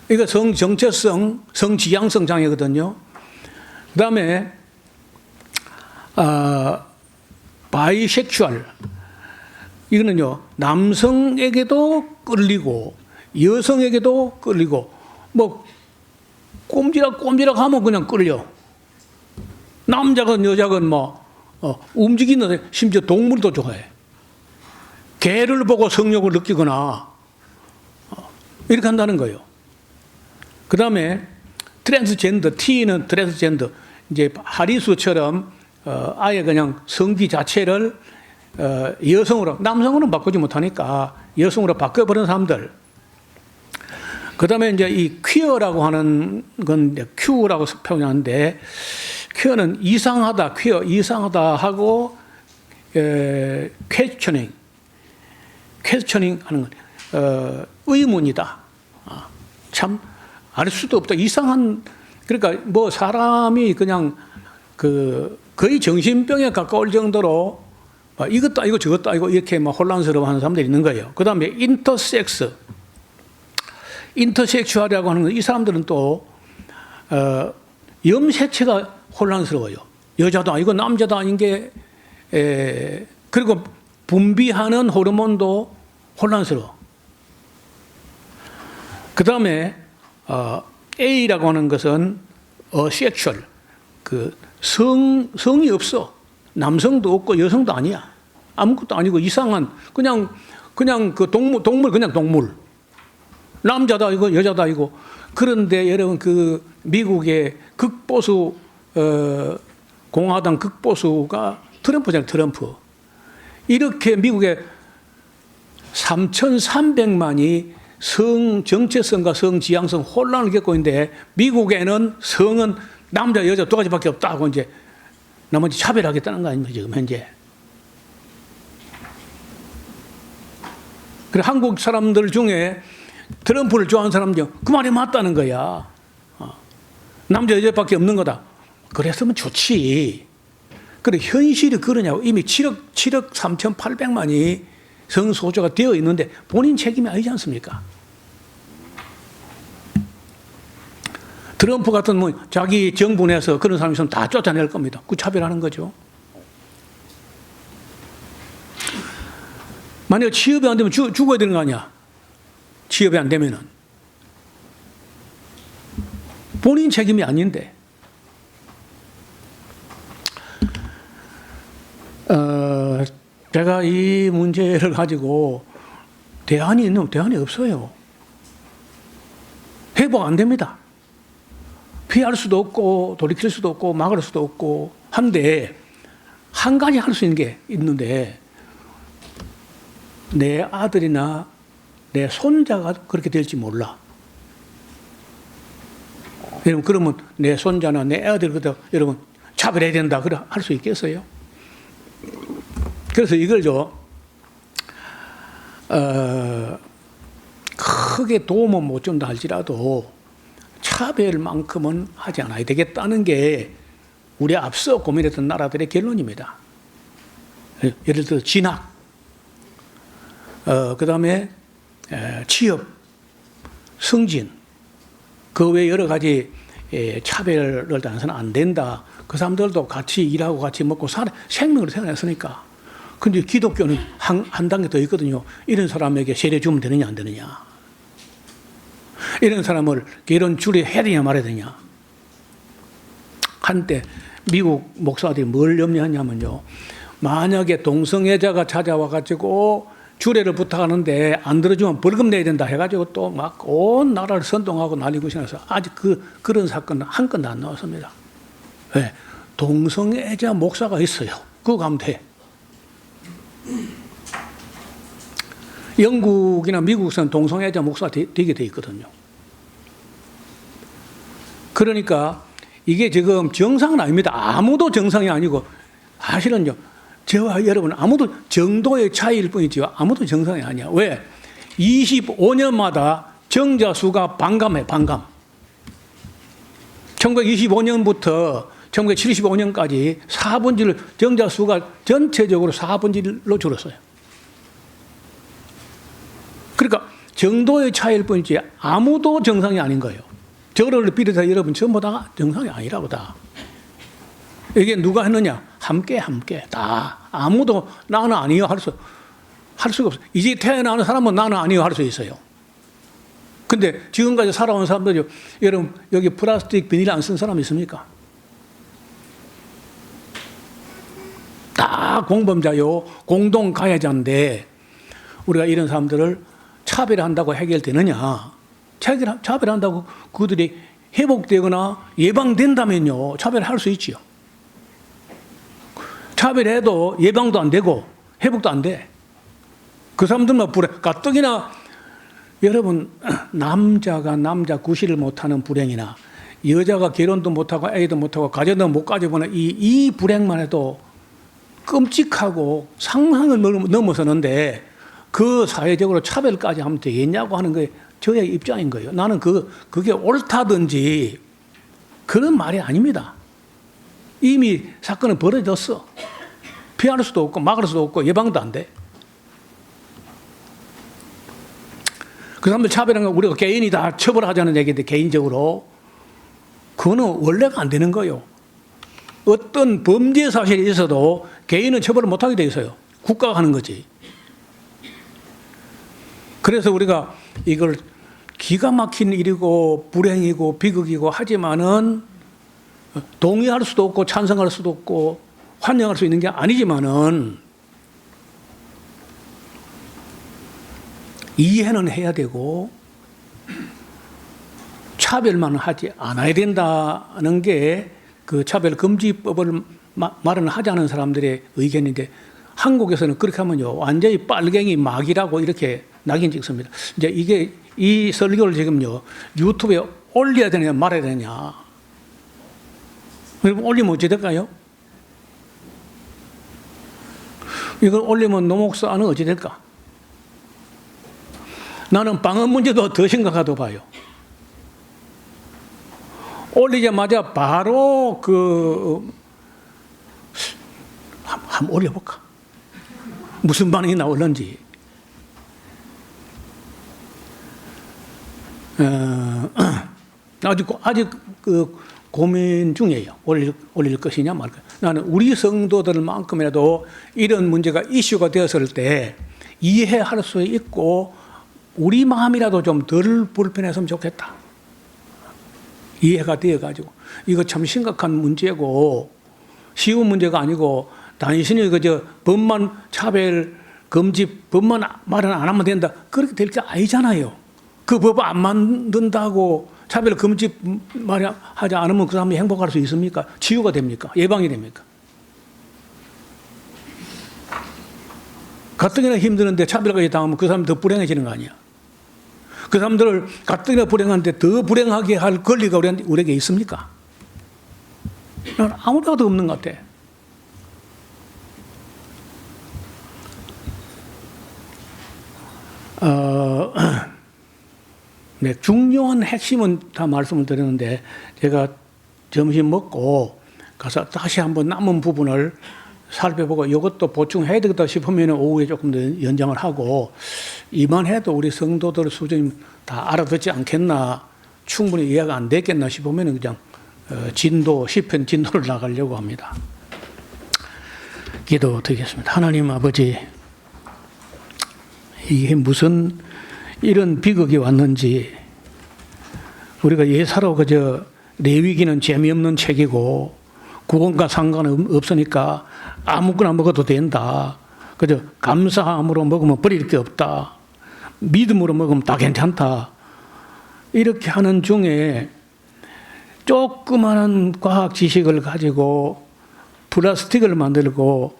이거 성정체성, 성지향성 장애거든요. 그 다음에, 바이섹슈얼. 이거는요, 남성에게도 끌리고, 여성에게도 끌리고, 꼼지락 하면 그냥 끌려. 남자건 여자건 움직이는, 심지어 동물도 좋아해. 개를 보고 성욕을 느끼거나, 이렇게 한다는 거예요. 그 다음에, 트랜스젠더, T는 트랜스젠더, 이제 하리수처럼, 아예 그냥 성기 자체를, 여성으로, 남성으로 바꾸지 못하니까 여성으로 바꿔버린 사람들. 그 다음에 이제 이 퀴어라고 하는 건 이제 Q라고 표현하는데, 퀴어는 이상하다, 이상하다 하고, 퀘스처닝 하는 건, 의문이다. 참, 알 수도 없다. 이상한, 그러니까 사람이 그냥 거의 정신병에 가까울 정도로 이것도 아니고 저것도 아니고 이렇게 혼란스러워 하는 사람들이 있는 거예요. 그 다음에 인터섹슈얼이라고 하는 건 이 사람들은 또, 염색체가 혼란스러워요. 여자도 아니고 남자도 아닌 게, 그리고 분비하는 호르몬도 혼란스러워. 그 다음에, A라고 하는 것은, 섹슈얼. 성이 없어. 남성도 없고 여성도 아니야. 아무것도 아니고 이상한, 그냥 동물, 그냥 동물. 남자도 아니고 여자도 아니고. 그런데 여러분, 미국의 극보수, 공화당 극보수가 트럼프잖아요, 트럼프. 이렇게 미국에 3,300만이 성 정체성과 성 지향성 혼란을 겪고 있는데 미국에는 성은 남자 여자 두 가지밖에 없다고 이제 나머지 차별하겠다는 거 아닙니까 지금 현재. 그래 한국 사람들 중에 트럼프를 좋아하는 사람 중 그 말이 맞다는 거야. 남자 여자밖에 없는 거다. 그랬으면 좋지. 그래 현실이 그러냐고. 이미 7억 3,800만이 성소수자가 되어 있는데 본인 책임이 아니지 않습니까? 트럼프 같은 뭐 자기 정부 내에서 그런 사람이 있으면 다 쫓아낼 겁니다. 그 차별하는 거죠. 만약 취업이 안 되면 죽어야 되는 거 아니야? 취업이 안 되면은. 본인 책임이 아닌데. 제가 이 문제를 가지고 대안이 없어요. 회복 안 됩니다. 피할 수도 없고 돌이킬 수도 없고 막을 수도 없고 한데 한 가지 할 수 있는 게 있는데 내 아들이나 내 손자가 그렇게 될지 몰라. 여러분 그러면 내 손자나 내 아들 여러분 차별해야 된다 그래 할 수 있겠어요? 그래서 이걸 크게 도움은 못 준다 할지라도 차별만큼은 하지 않아야 되겠다는 게 우리 앞서 고민했던 나라들의 결론입니다. 예를 들어 진학, 그 다음에 취업, 승진, 그 외에 여러 가지 차별을 당해서는 안 된다. 그 사람들도 같이 일하고 같이 먹고 생명을 태어났으니까. 근데 기독교는 한 단계 더 있거든요. 이런 사람에게 세례 주면 되느냐 안 되느냐. 이런 사람을 결혼 주례해야 되냐 말아야 되냐. 한때 미국 목사들이 뭘 염려하냐면요. 만약에 동성애자가 찾아와가지고 주례를 부탁하는데 안 들어주면 벌금 내야 된다 해가지고 또 막 온 나라를 선동하고 난리고 신어서 아직 그런 사건은 한 건도 안 나왔습니다. 왜? 동성애자 목사가 있어요. 그거 가면 돼. 영국이나 미국에서는 동성애자 목사가 되게 돼 있거든요. 그러니까 이게 지금 정상은 아닙니다. 아무도 정상이 아니고 사실은요. 저와 여러분 아무도 정도의 차이일 뿐이지 아무도 정상이 아니야. 왜? 25년마다 정자 수가 반감해. 반감. 1925년부터 1975년까지 4분지를 정자 수가 전체적으로 4분지로 줄었어요. 그러니까 정도의 차이일 뿐이지 아무도 정상이 아닌 거예요. 저를 비롯해서 여러분 전부 다 정상이 아니라고 다. 이게 누가 했느냐? 함께 다 아무도 나는 아니요 할 수가 없어. 이제 태어나는 사람은 나는 아니요 할 수 있어요. 근데 지금까지 살아온 사람들이 여러분 여기 플라스틱 비닐 안 쓴 사람 있습니까? 다 공범자요 공동 가해자인데 우리가 이런 사람들을 차별한다고 해결되느냐? 차별한다고 그들이 회복되거나 예방된다면요 차별할 수 있지요. 차별해도 예방도 안 되고 회복도 안 돼. 그 사람들만 불행. 가뜩이나 여러분 남자가 남자 구실을 못하는 불행이나 여자가 결혼도 못하고 애도 못하고 가정도 못 가져보는 이 불행만 해도 끔찍하고 상상을 넘어서는데 그 사회적으로 차별까지 하면 되겠냐고 하는 게 저의 입장인 거예요. 나는 그게 옳다든지 그런 말이 아닙니다. 이미 사건은 벌어졌어. 피할 수도 없고 막을 수도 없고 예방도 안 돼. 그 사람들 차별한 거 우리가 개인이 다 처벌하자는 얘기인데 개인적으로 그거는 원래가 안 되는 거예요. 어떤 범죄 사실이 있어도 개인은 처벌을 못하게 돼 있어요. 국가가 하는 거지. 그래서 우리가 이걸 기가 막힌 일이고 불행이고 비극이고 하지만은 동의할 수도 없고 찬성할 수도 없고 환영할 수 있는 게 아니지만은 이해는 해야 되고 차별만 하지 않아야 된다는 게 그 차별금지법을 마련하자는 사람들의 의견인데 한국에서는 그렇게 하면요 완전히 빨갱이 막이라고 이렇게 낙인 찍습니다. 이제 이게 이 설교를 지금요 유튜브에 올려야 되냐 말아야 되냐. 여러분 올리면 어찌 될까요? 이걸 올리면 노목사 안은 어찌 될까? 나는 방언 문제도 더 심각하다고 봐요. 올리자마자 바로 한번 올려볼까? 무슨 반응이 나올는지. 아직 고민 중이에요. 올릴 것이냐 말까. 나는 우리 성도들만큼이라도 이런 문제가 이슈가 되었을 때 이해할 수 있고 우리 마음이라도 좀 덜 불편했으면 좋겠다. 이해가 되어가지고 이거 참 심각한 문제고 쉬운 문제가 아니고 단순히 법만 차별 금지 법만 말은 안 하면 된다 그렇게 될 게 아니잖아요. 그 법 안 만든다고 차별 금지 말이 하지 않으면 그 사람이 행복할 수 있습니까? 치유가 됩니까? 예방이 됩니까? 가뜩이나 힘드는데 차별까지 당하면 그 사람이 더 불행해지는 거 아니야? 그 사람들을 가뜩이나 불행한데 더 불행하게 할 권리가 우리에게 있습니까? 난 아무데도 없는 것 같아. 네, 중요한 핵심은 다 말씀을 드렸는데 제가 점심 먹고 가서 다시 한번 남은 부분을 살펴보고 이것도 보충해야 되겠다 싶으면 오후에 조금 더 연장을 하고 이만해도 우리 성도들 수준이 다 알아듣지 않겠나 충분히 이해가 안 됐겠나 싶으면 그냥 시편 진도를 나가려고 합니다. 기도 드리겠습니다. 하나님 아버지, 이게 무슨 이런 비극이 왔는지 우리가 예사로 레위기는 재미없는 책이고 구원과 상관없으니까 아무거나 먹어도 된다. 그저 감사함으로 먹으면 버릴 게 없다. 믿음으로 먹으면 다 괜찮다. 이렇게 하는 중에 조그마한 과학 지식을 가지고 플라스틱을 만들고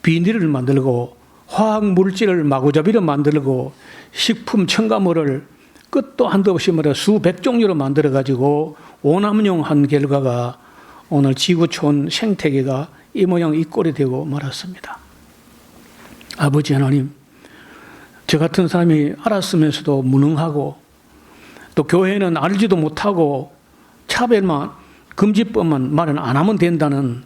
비닐을 만들고 화학 물질을 마구잡이로 만들고 식품 첨가물을 끝도 한도 없이 수백 종류로 만들어 가지고 오남용한 결과가 오늘 지구촌 생태계가 이 모양 이 꼴이 되고 말았습니다. 아버지 하나님, 저 같은 사람이 알았으면서도 무능하고 또 교회는 알지도 못하고 차별만 금지법만 말은 안 하면 된다는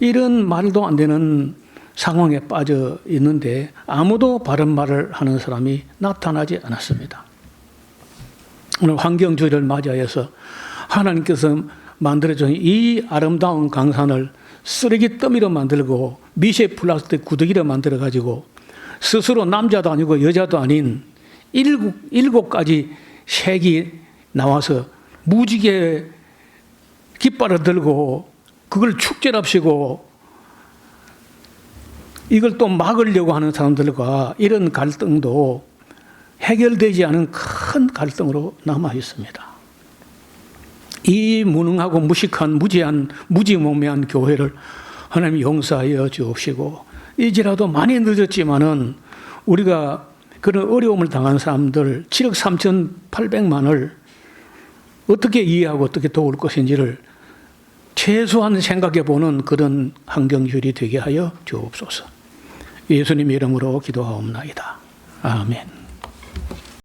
이런 말도 안 되는 상황에 빠져 있는데 아무도 바른 말을 하는 사람이 나타나지 않았습니다. 오늘 환경주의를 맞이하여서 하나님께서 만들어준 이 아름다운 강산을 쓰레기 더미로 만들고 미세 플라스틱 구더기로 만들어가지고 스스로 남자도 아니고 여자도 아닌 일곱 가지 색이 나와서 무지개 깃발을 들고 그걸 축제랍시고 이걸 또 막으려고 하는 사람들과 이런 갈등도 해결되지 않은 큰 갈등으로 남아 있습니다. 이 무능하고 무식한 무지몽매한 교회를 하나님 용서하여 주옵시고 이제라도 많이 늦었지만은 우리가 그런 어려움을 당한 사람들 7억 3,800만을 어떻게 이해하고 어떻게 도울 것인지를 최소한 생각해 보는 그런 환경주의 되게 하여 주옵소서. 예수님 이름으로 기도하옵나이다. 아멘.